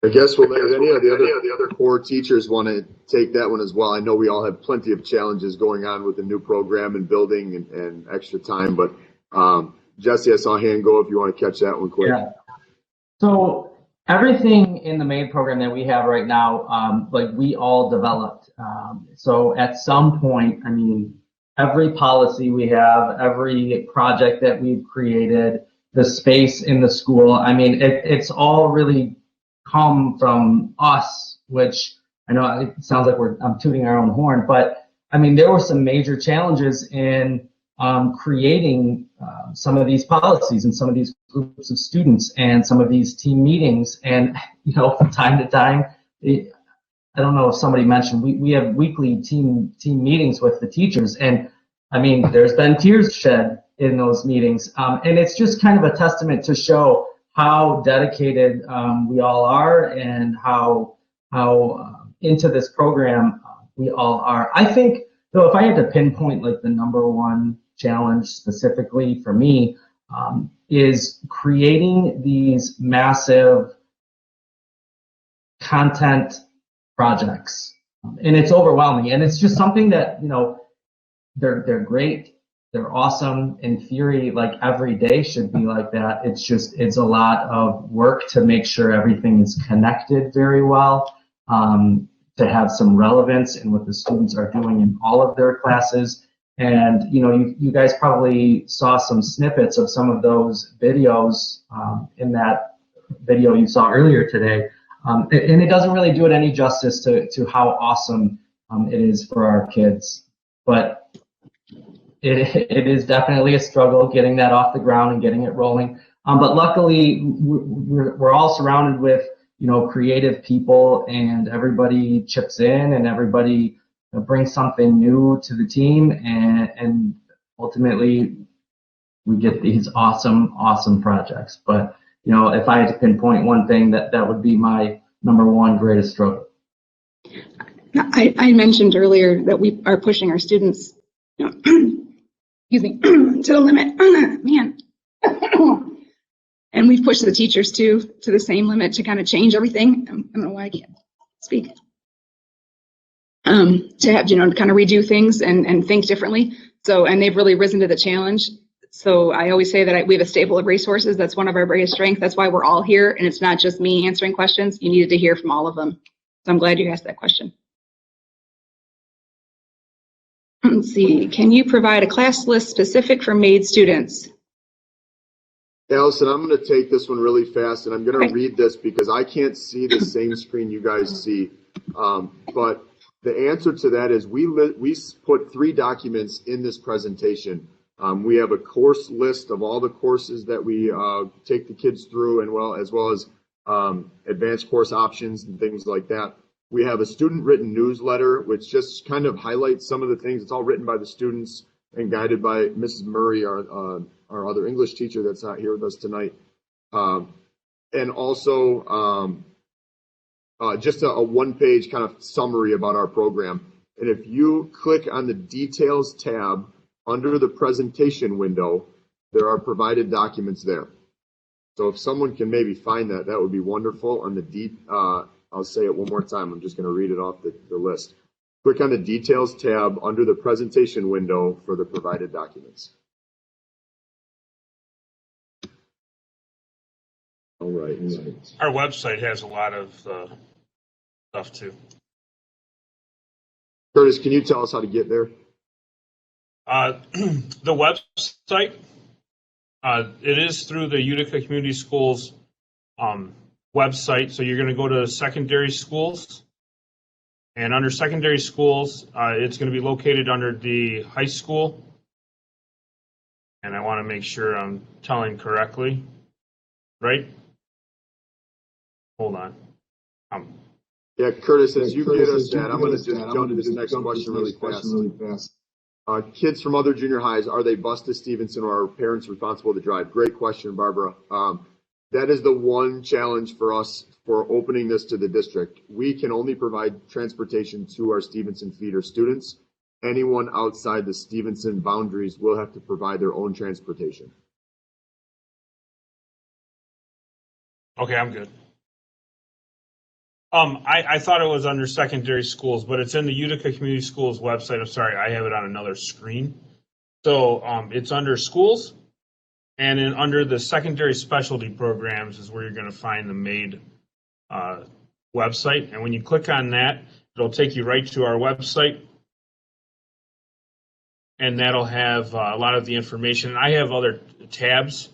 I guess we'll let any of the other core teachers want to take that one as well. I know we all have plenty of challenges going on with the new program and building and extra time, but Jesse, I saw a hand go if you want to catch that one quick. Yeah. So everything in the MAID program that we have right now, like we all developed. So at some point, I mean, every policy we have, every project that we've created, the space in the school, I mean, it's all really come from us, which I know it sounds like I'm tooting our own horn, but I mean, there were some major challenges in creating some of these policies and some of these groups of students and some of these team meetings. And, you know, from time to time, I don't know if somebody mentioned, we have weekly team meetings with the teachers. And I mean, there's been tears shed in those meetings. And it's just kind of a testament to show how dedicated we all are and how into this program we all are. I think, though, if I had to pinpoint like the number one challenge specifically for me, is creating these massive content projects. And it's overwhelming. And it's just something that, you know, they're great. They're awesome. In theory, like every day should be like that. It's a lot of work to make sure everything is connected very well, to have some relevance in what the students are doing in all of their classes. And, you know, you guys probably saw some snippets of some of those videos in that video you saw earlier today. And it doesn't really do it any justice to how awesome it is for our kids. But it is definitely a struggle getting that off the ground and getting it rolling. But luckily, we're all surrounded with, you know, creative people, and everybody chips in and everybody brings something new to the team, and ultimately we get these awesome projects. But, you know, if I had to pinpoint one thing, that would be my number one greatest struggle. I mentioned earlier that we are pushing our students, excuse me, to the limit. Man. And we've pushed the teachers too to the same limit to kind of change everything. I don't know why I can't speak. To have, you know, kind of redo things and think differently. So, and they've really risen to the challenge. So I always say that we have a stable of resources. That's one of our biggest strengths. That's why we're all here. And it's not just me answering questions. You needed to hear from all of them. So I'm glad you asked that question. Let's see. Can you provide a class list specific for MAID students? Allison, I'm going to take this one really fast, and I'm going to read this because I can't see the same screen you guys see. But the answer to that is we put 3 documents in this presentation. We have a course list of all the courses that we take the kids through, and as well as advanced course options and things like that. We have a student-written newsletter, which just kind of highlights some of the things. It's all written by the students and guided by Mrs. Murray, our other English teacher that's not here with us tonight. And also just a one-page kind of summary about our program. And if you click on the Details tab under the presentation window, there are provided documents there. So if someone can maybe find that, that would be wonderful. On the I'll say it one more time. I'm just going to read it off the list. Click on the Details tab under the presentation window for the provided documents. All right. Our website has a lot of stuff too. Curtis, can you tell us how to get there? The website, it is through the Utica Community Schools website. So you're going to go to secondary schools, and under secondary schools, it's going to be located under the high school. And I want to make sure I'm telling correctly, right? Hold on. Yeah, Curtis, as you get us that, I'm going to just jump to this next question really fast. Kids from other junior highs, are they bused to Stevenson, or are parents responsible to drive? Great question, Barbara. That is the one challenge for us for opening this to the district. We can only provide transportation to our Stevenson feeder students. Anyone outside the Stevenson boundaries will have to provide their own transportation. Okay, I'm good. I thought it was under secondary schools, but it's in the Utica Community Schools website. I'm sorry, I have it on another screen. So it's under schools, and then under the secondary specialty programs is where you're going to find the MAID website. And when you click on that, it'll take you right to our website, and that'll have a lot of the information. And I have other tabs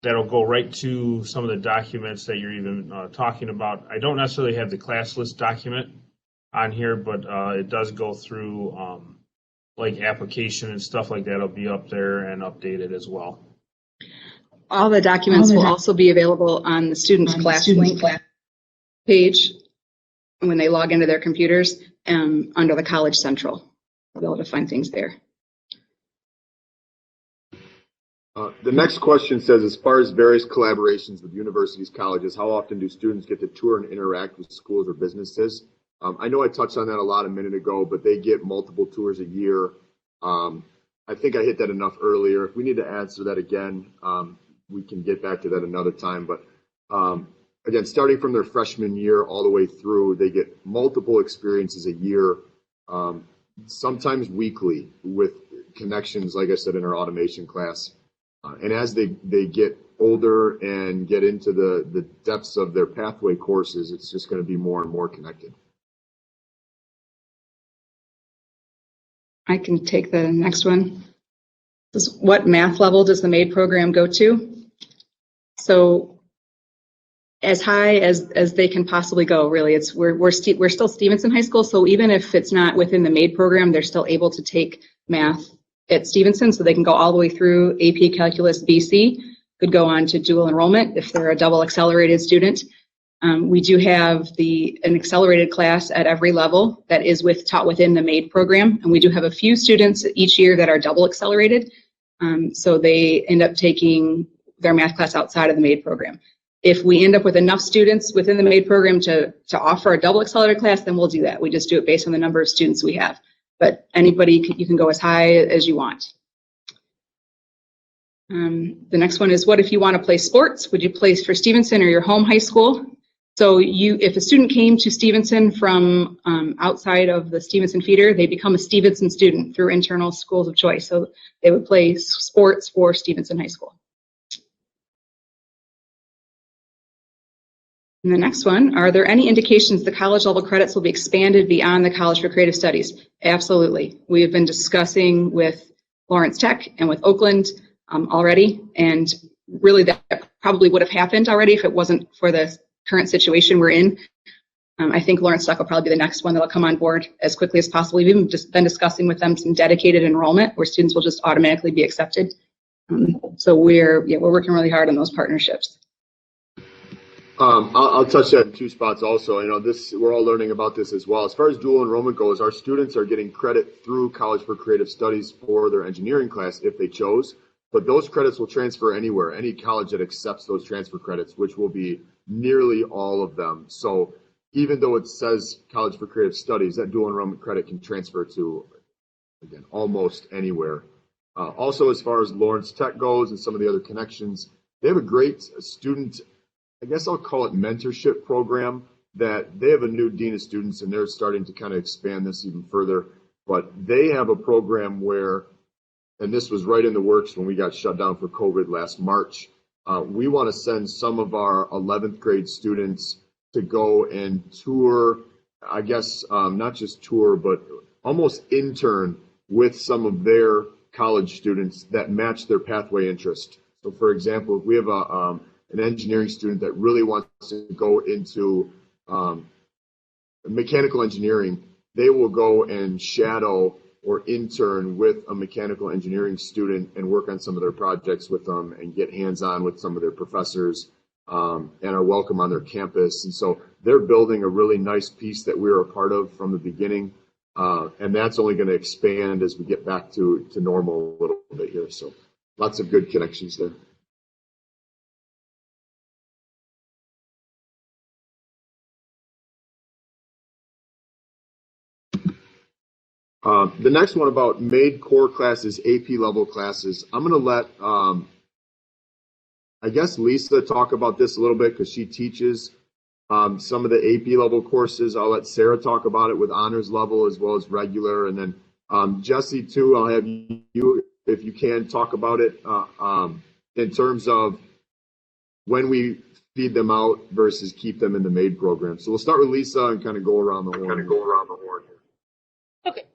that'll go right to some of the documents that you're even talking about. I don't necessarily have the class list document on here, but it does go through like application and stuff like that will be up there and updated as well. All the documents will also be available on the student's class link page when they log into their computers under the College Central. They'll be able to find things there. The next question says, as far as various collaborations with universities, colleges, how often do students get to tour and interact with schools or businesses? I know I touched on that a lot a minute ago, but they get multiple tours a year. I think I hit that enough earlier. If we need to answer that again, we can get back to that another time. But again, starting from their freshman year all the way through, they get multiple experiences a year, sometimes weekly, with connections, like I said, in our automation class. And as they get older and get into the depths of their pathway courses, it's just going to be more and more connected. I can take the next one. What math level does the MAID program go to? So as high as they can possibly go, really. We're still Stevenson High School, so even if it's not within the MAID program, they're still able to take math at Stevenson, so they can go all the way through AP Calculus BC, could go on to dual enrollment if they're a double accelerated student. We do have an accelerated class at every level that is taught within the MAID program, and we do have a few students each year that are double accelerated, so they end up taking their math class outside of the MAID program. If we end up with enough students within the MAID program to offer a double accelerated class, then we'll do that. We just do it based on the number of students we have. But you can go as high as you want. The next one is, what if you want to play sports? Would you play for Stevenson or your home high school? So if a student came to Stevenson from outside of the Stevenson feeder, they become a Stevenson student through internal schools of choice. So they would play sports for Stevenson High School. And the next one, are there any indications the college level credits will be expanded beyond the College for Creative Studies? Absolutely. We have been discussing with Lawrence Tech and with Oakland already, and really that probably would have happened already if it wasn't for the current situation we're in. I think Lawrence Tech will probably be the next one that will come on board as quickly as possible. We've even just been discussing with them some dedicated enrollment where students will just automatically be accepted. So we're working really hard on those partnerships. I'll touch that in two spots also. We're all learning about this as well. As far as dual enrollment goes, our students are getting credit through College for Creative Studies for their engineering class if they chose, but those credits will transfer anywhere, any college that accepts those transfer credits, which will be nearly all of them. So even though it says College for Creative Studies, that dual enrollment credit can transfer to, again, almost anywhere. Also, as far as Lawrence Tech goes and some of the other connections, they have a great student, I guess I'll call it mentorship program, that they have a new dean of students and they're starting to kind of expand this even further. But they have a program where, and this was right in the works when we got shut down for COVID last March, we want to send some of our 11th grade students to go and tour, I guess not just tour, but almost intern with some of their college students that match their pathway interest. So for example, if we have an engineering student that really wants to go into mechanical engineering, they will go and shadow or intern with a mechanical engineering student and work on some of their projects with them and get hands-on with some of their professors and are welcome on their campus. And so they're building a really nice piece that we were a part of from the beginning. And that's only going to expand as we get back to normal a little bit here. So lots of good connections there. The next one about MAID core classes, AP level classes. I'm going to let, I guess, Lisa talk about this a little bit because she teaches some of the AP level courses. I'll let Sarah talk about it with honors level as well as regular. And then Jesse, too, I'll have you, if you can, talk about it in terms of when we feed them out versus keep them in the MAID program. So we'll start with Lisa and kind of go around the horn. Okay.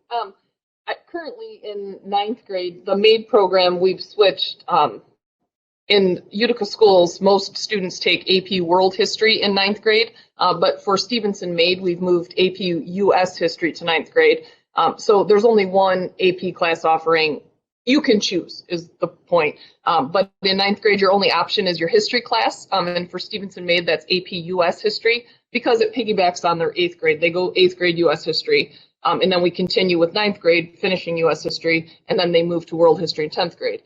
Currently in 9th grade, the MAID program, we've switched in Utica schools, most students take AP World History in 9th grade, but for Stevenson Made, we've moved AP US History to 9th grade. So there's only one AP class offering. You can choose, is the point. But in 9th grade, your only option is your history class. And for Stevenson Made, that's AP US History, because it piggybacks on their 8th grade. They go 8th grade US History, and then we continue with 9th grade, finishing US History, and then they move to World History in 10th grade.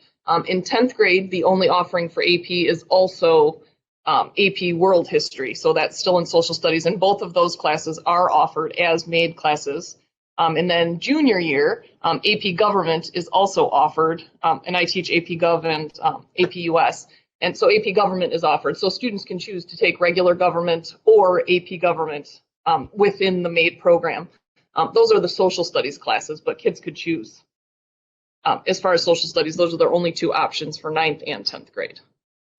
In 10th grade, the only offering for AP is also AP World History, so that's still in social studies, and both of those classes are offered as made classes. And then junior year, AP Government is also offered, and I teach AP Gov and AP US, and so AP Government is offered. So students can choose to take regular government or AP Government within the MADE program. Those are the social studies classes, but kids could choose. As far as social studies, those are their only two options for 9th and 10th grade.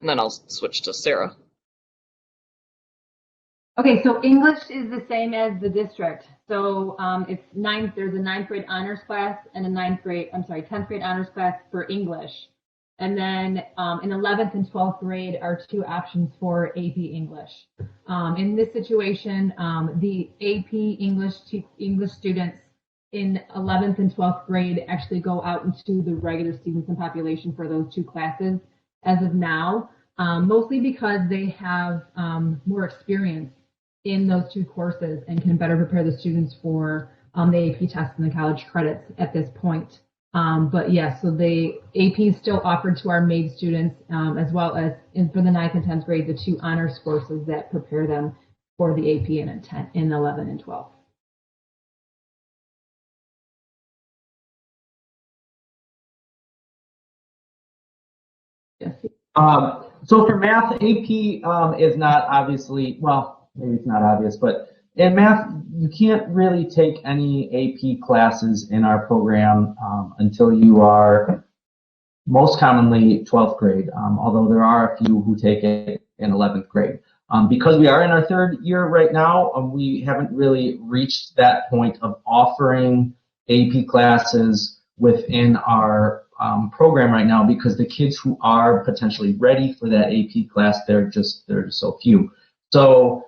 And then I'll switch to Sarah. Okay, so English is the same as the district. So it's there's a 9th grade honors class and a 10th grade honors class for English. And then in 11th and 12th grade are two options for AP English. In this situation, the AP English students in 11th and 12th grade actually go out into the regular Stevenson population for those two classes as of now, mostly because they have more experience in those two courses and can better prepare the students for the AP test and the college credits at this point. But yes, so the AP is still offered to our MADE students, as well as for the 9th and 10th grade, the two honors courses that prepare them for the AP in 11 and 12. Yes. So for math, AP is not obviously, well, maybe it's not obvious, but in math, you can't really take any AP classes in our program until you are most commonly 12th grade, although there are a few who take it in 11th grade. Because we are in our third year right now, we haven't really reached that point of offering AP classes within our program right now, because the kids who are potentially ready for that AP class, they're just so few. So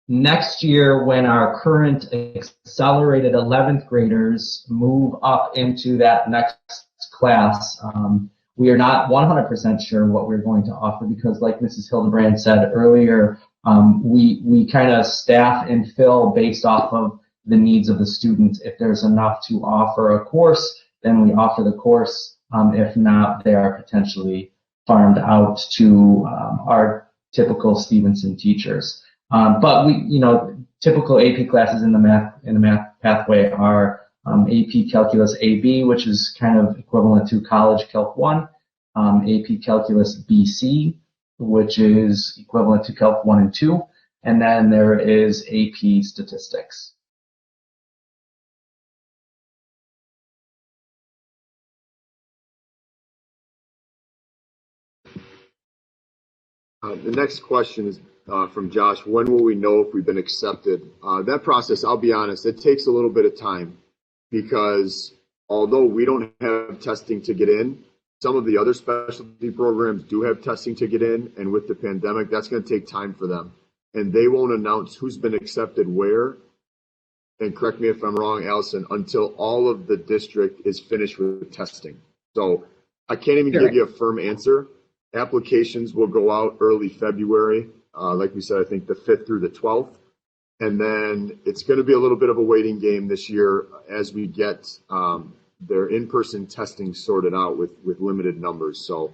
next year, when our current accelerated 11th graders move up into that next class, we are not 100% sure what we're going to offer, because like Mrs. Hildebrand said earlier, we kind of staff and fill based off of the needs of the students. If there's enough to offer a course, then we offer the course. If not, they are potentially farmed out to our typical Stevenson teachers. But typical AP classes in the math pathway are AP Calculus AB, which is kind of equivalent to College Calc 1, AP Calculus BC, which is equivalent to Calc 1 and 2, and then there is AP Statistics. The next question is from Josh. When will we know if we've been accepted? That process, I'll be honest, it takes a little bit of time, because although we don't have testing to get in, some of the other specialty programs do have testing to get in, and with the pandemic, that's going to take time for them. And they won't announce who's been accepted where, and correct me if I'm wrong, Allison, until all of the district is finished with testing. So I can't even give you a firm answer. Applications will go out early February, like we said, I think the 5th through the 12th. And then it's going to be a little bit of a waiting game this year as we get their in-person testing sorted out with limited numbers. So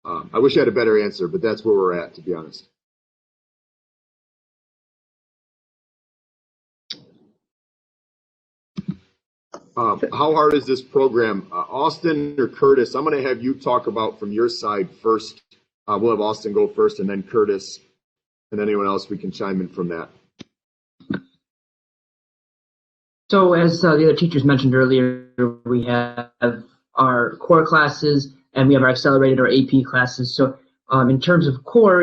I wish I had a better answer, but that's where we're at, to be honest. How hard is this program? Austin or Curtis, I'm going to have you talk about from your side first. We'll have Austin go first, and then Curtis, and anyone else, we can chime in from that. So as the other teachers mentioned earlier, we have our core classes and we have our accelerated or AP classes. So in terms of core,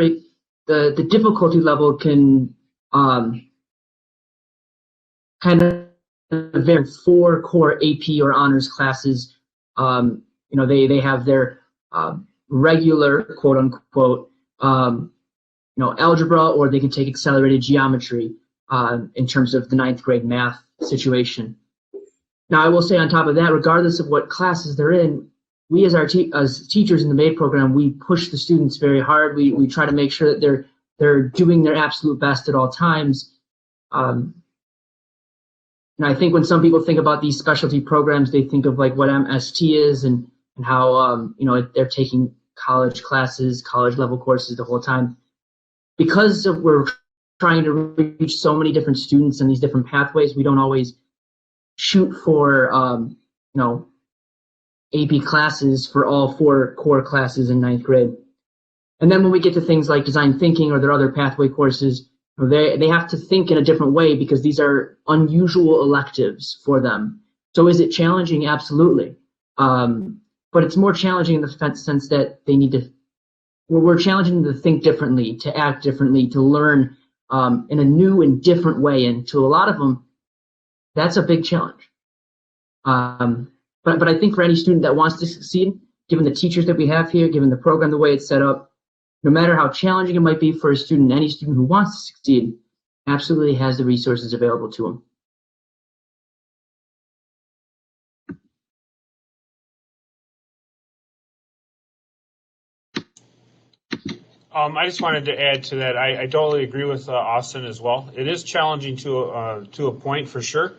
the difficulty level can kind of vary. 4 core AP or honors classes. They have their regular, quote unquote, algebra, or they can take accelerated geometry in terms of the 9th grade math situation. Now, I will say on top of that, regardless of what classes they're in, we as teachers in the MAID program, we push the students very hard. We try to make sure that they're doing their absolute best at all times. And I think when some people think about these specialty programs, they think of like what MST is and how they're taking college classes, college level courses the whole time. Because we're trying to reach so many different students in these different pathways, we don't always shoot for AP classes for all 4 core classes in 9th grade. And then when we get to things like design thinking or their other pathway courses, they have to think in a different way because these are unusual electives for them. So is it challenging? Absolutely. But it's more challenging in the sense that we're challenging them to think differently, to act differently, to learn in a new and different way. And to a lot of them, that's a big challenge. But I think for any student that wants to succeed, given the teachers that we have here, given the program, the way it's set up, no matter how challenging it might be for a student, any student who wants to succeed absolutely has the resources available to them. I just wanted to add to that. I totally agree with Austin as well. It is challenging to a point for sure,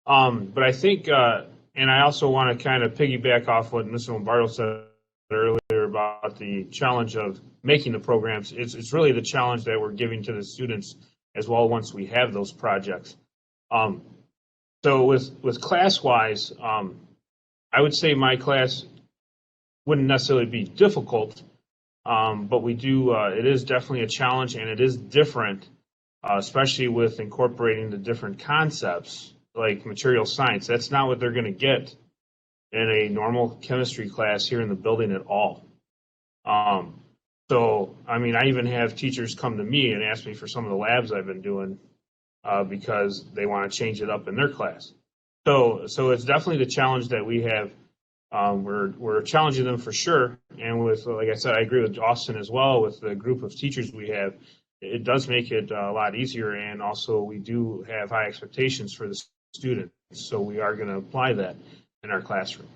but I think, and I also want to kind of piggyback off what Mr. Lombardo said earlier about the challenge of making the programs. It's really the challenge that we're giving to the students as well once we have those projects. So with class-wise, I would say my class wouldn't necessarily be difficult. But we do, it is definitely a challenge, and it is different, especially with incorporating the different concepts like material science. That's not what they're going to get in a normal chemistry class here in the building at all. So, I mean, I even have teachers come to me and ask me for some of the labs I've been doing because they want to change it up in their class. So it's definitely the challenge that we have. We're challenging them for sure, and with, like I said, I agree with Austin as well. With the group of teachers we have, it does make it a lot easier, and also we do have high expectations for the students, so we are going to apply that in our classroom.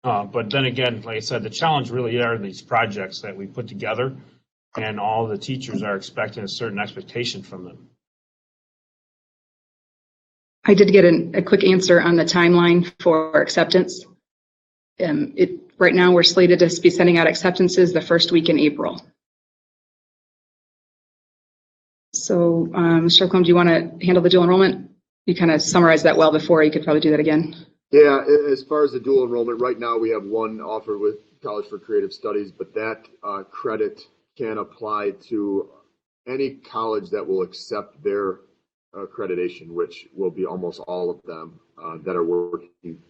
But then again, like I said, the challenge really are these projects that we put together, and all the teachers are expecting a certain expectation from them. I did get a quick answer on the timeline for acceptance. Right now we're slated to be sending out acceptances the first week in April. So, Mr. Holcomb, do you want to handle the dual enrollment? You kind of summarized that well before. You could probably do that again. Yeah, as far as the dual enrollment, right now we have one offer with College for Creative Studies, but that credit can apply to any college that will accept their accreditation, which will be almost all of them that are working.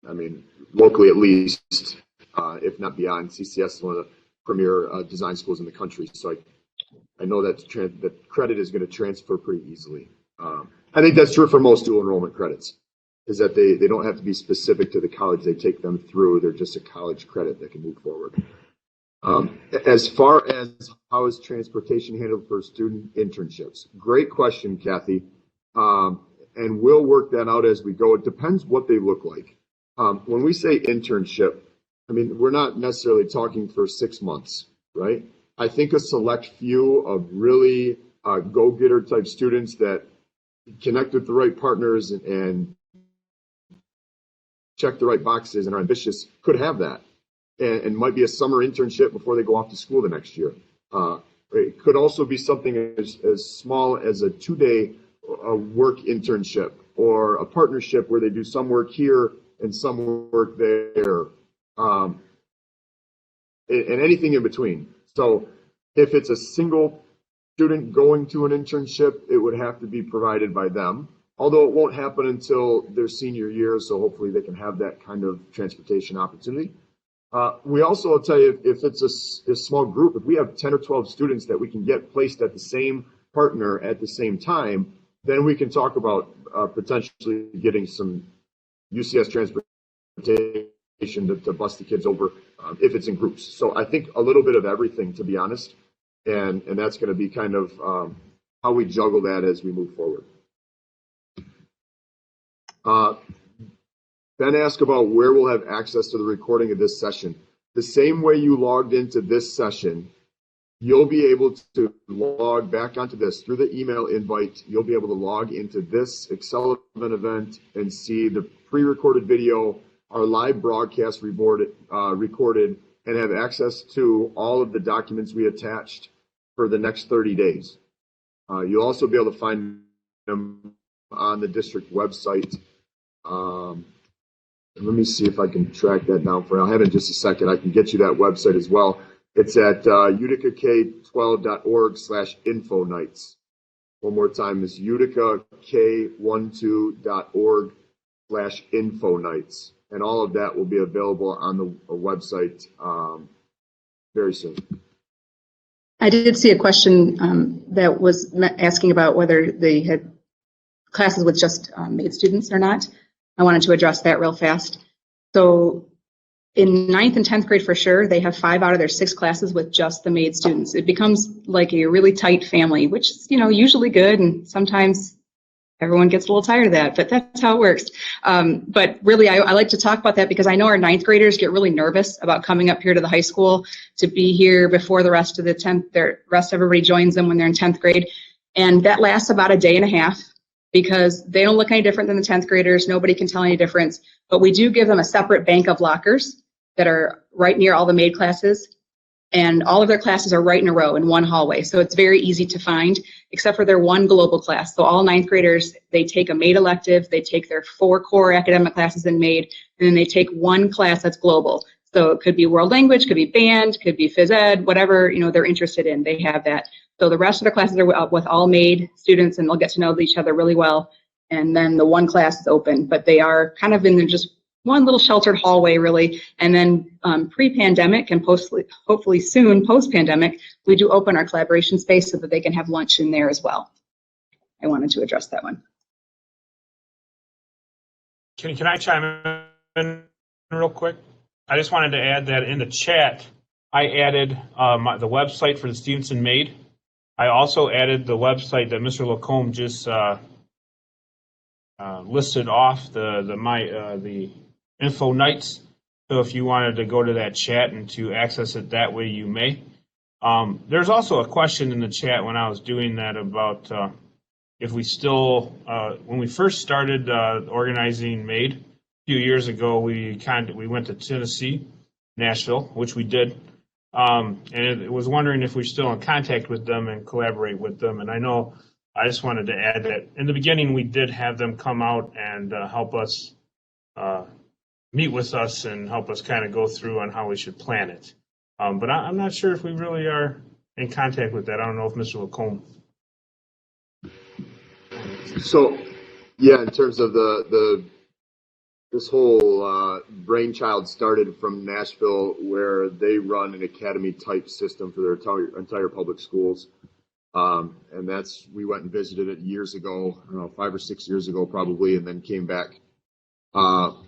I mean, locally at least, if not beyond. CCS is one of the premier design schools in the country, so I know that credit is going to transfer pretty easily. I think that's true for most dual enrollment credits, is that they don't have to be specific to the college they take them through. They're just a college credit that can move forward. As far as how is transportation handled for student internships? Great question, Kathy. And we'll work that out as we go. It depends what they look like. When we say internship, I mean, we're not necessarily talking for 6 months, right? I think a select few of really go-getter type students that connect with the right partners and check the right boxes and are ambitious could have that, and might be a summer internship before they go off to school the next year. It could also be something as small as a 2-day work internship or a partnership where they do some work here and some work there, and anything in between. So if it's a single student going to an internship, it would have to be provided by them, although it won't happen until their senior year, so hopefully they can have that kind of transportation opportunity. We also will tell you, if it's a small group, if we have 10 or 12 students that we can get placed at the same partner at the same time, then we can talk about potentially getting some UCS transportation to bus the kids over if it's in groups. So I think a little bit of everything, to be honest, and that's going to be kind of how we juggle that as we move forward. Ben asked about where we'll have access to the recording of this session. The same way you logged into this session, you'll be able to log back onto this through the email invite. You'll be able to log into this Excel event and see the pre-recorded video, our live broadcast recorded, and have access to all of the documents we attached for the next 30 days. You'll also be able to find them on the district website. Let me see if I can track that down for you. I'll have it in just a second. I can get you that website as well. It's at uticak12.org/info nights. One more time, it's uticak12.org/info nights. And all of that will be available on the website very soon. I did see a question that was asking about whether they had classes with just MAID students or not. I wanted to address that real fast. So in 9th and 10th grade for sure, they have 5 out of their 6 classes with just the MAID students. It becomes like a really tight family, which is, usually good, and sometimes everyone gets a little tired of that, but that's how it works. But really, I like to talk about that because I know our 9th graders get really nervous about coming up here to the high school to be here before the rest of the 10th, the rest of everybody joins them when they're in 10th grade. And that lasts about a day and a half because they don't look any different than the 10th graders. Nobody can tell any difference. But we do give them a separate bank of lockers that are right near all the MAID classes. And all of their classes are right in a row in one hallway. So it's very easy to find, except for their one global class. So all 9th graders, they take a MAID elective, they take their 4 core academic classes in MAID, and then they take one class that's global. So it could be world language, could be band, could be phys ed, whatever they're interested in, they have that. So the rest of the classes are with all MAID students, and they'll get to know each other really well. And then the one class is open, but they are kind of in just one little sheltered hallway, really. And then pre-pandemic and hopefully soon post-pandemic, we do open our collaboration space so that they can have lunch in there as well. I wanted to address that one. Can I chime in real quick? I just wanted to add that in the chat, I added the website for the Stevenson MAID. I also added the website that Mr. Lacombe just listed off, the info nights. So if you wanted to go to that chat and to access it that way, you may. There's also a question in the chat when I was doing that about if we still, when we first started organizing MAID a few years ago, we went to Tennessee, Nashville, which we did. And it was wondering if we're still in contact with them and collaborate with them. And I just wanted to add that in the beginning, we did have them come out and help us meet with us and help us kind of go through on how we should plan it. But I'm not sure if we really are in contact with that. I don't know if Mr. Lacombe. So, yeah, in terms of this whole brainchild started from Nashville, where they run an academy type system for their entire public schools. And we went and visited it years ago, I don't know, 5 or 6 years ago probably, and then came back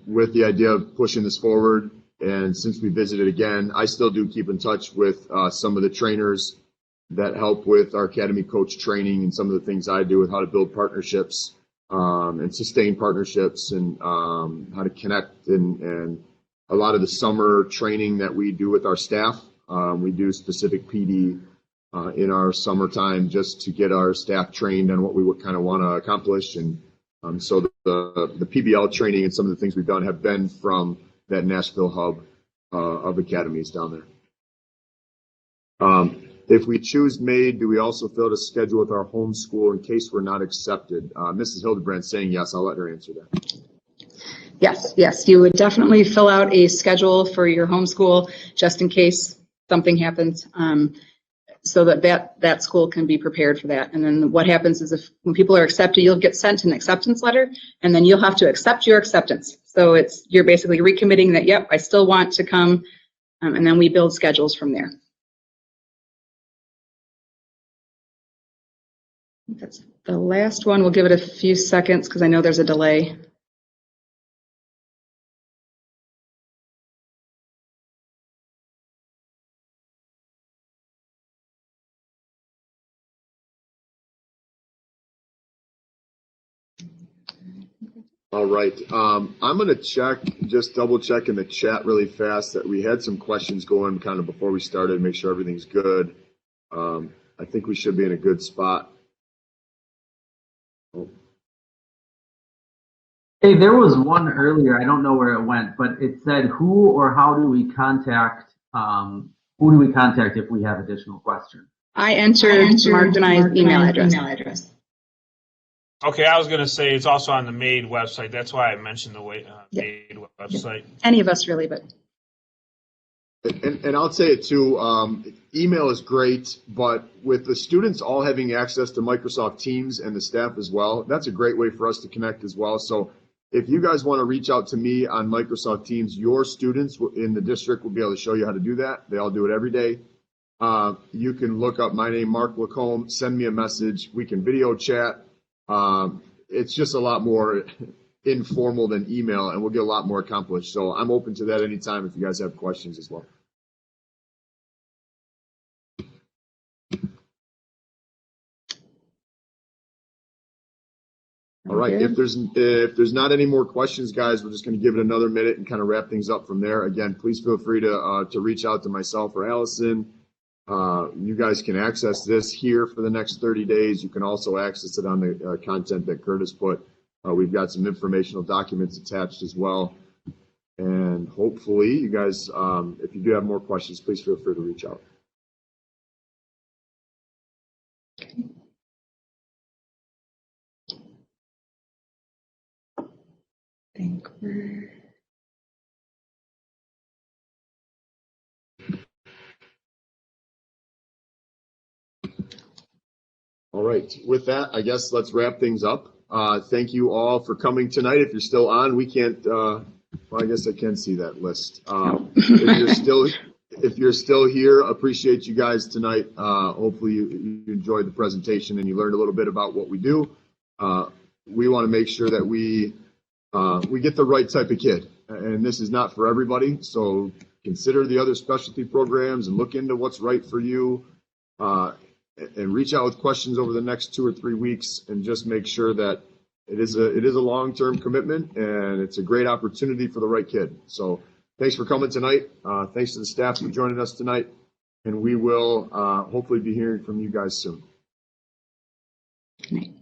with the idea of pushing this forward. And since we visited again, I still do keep in touch with some of the trainers that help with our academy coach training and some of the things I do with how to build partnerships and sustain partnerships and how to connect and a lot of the summer training that we do with our staff. We do specific PD in our summertime just to get our staff trained on what we would kind of want to accomplish. And so the PBL training and some of the things we've done have been from that Nashville hub of academies down there. If we choose MAID, do we also fill out a schedule with our home school in case we're not accepted? Mrs. Hildebrand saying yes. I'll let her answer that. Yes, you would definitely fill out a schedule for your homeschool just in case something happens, so that school can be prepared for that. And then what happens is when people are accepted, you'll get sent an acceptance letter, and then you'll have to accept your acceptance. So you're basically recommitting that, yep, I still want to come, and then we build schedules from there. That's the last one. We'll give it a few seconds because I know there's a delay. All right. I'm going to just double check in the chat really fast that we had some questions going kind of before we started, make sure everything's good. I think we should be in a good spot. Oh. Hey, there was one earlier. I don't know where it went, but it said, who or how do we contact? Who do we contact if we have additional questions? I entered Mark and I's email address. Okay, I was going to say it's also on the MAID website. That's why I mentioned the MAID website. Any of us really, but. And I'll say it too, email is great, but with the students all having access to Microsoft Teams and the staff as well, that's a great way for us to connect as well. So if you guys want to reach out to me on Microsoft Teams, your students in the district will be able to show you how to do that. They all do it every day. You can look up my name, Mark Lacombe, send me a message. We can video chat. It's just a lot more informal than email, and we'll get a lot more accomplished. So I'm open to that anytime if you guys have questions as well. All right, if there's not any more questions, guys, we're just going to give it another minute and kind of wrap things up from there. Again, please feel free to reach out to myself or Allison. You guys can access this here for the next 30 days. You can also access it on the content that Curtis put. We've got some informational documents attached as well. And hopefully you guys, if you do have more questions, please feel free to reach out. I think we're... All right, with that, I guess let's wrap things up. Thank you all for coming tonight. If you're still on, we can't, well, I guess I can see that list. If you're still here, appreciate you guys tonight. Hopefully you enjoyed the presentation and you learned a little bit about what we do. We want to make sure that we get the right type of kid, and this is not for everybody. So consider the other specialty programs and look into what's right for you. And reach out with questions over the next 2 or 3 weeks, and just make sure that it is a long-term commitment, and it's a great opportunity for the right kid. So thanks for coming tonight. Thanks to the staff for joining us tonight, and we will hopefully be hearing from you guys soon. Good night.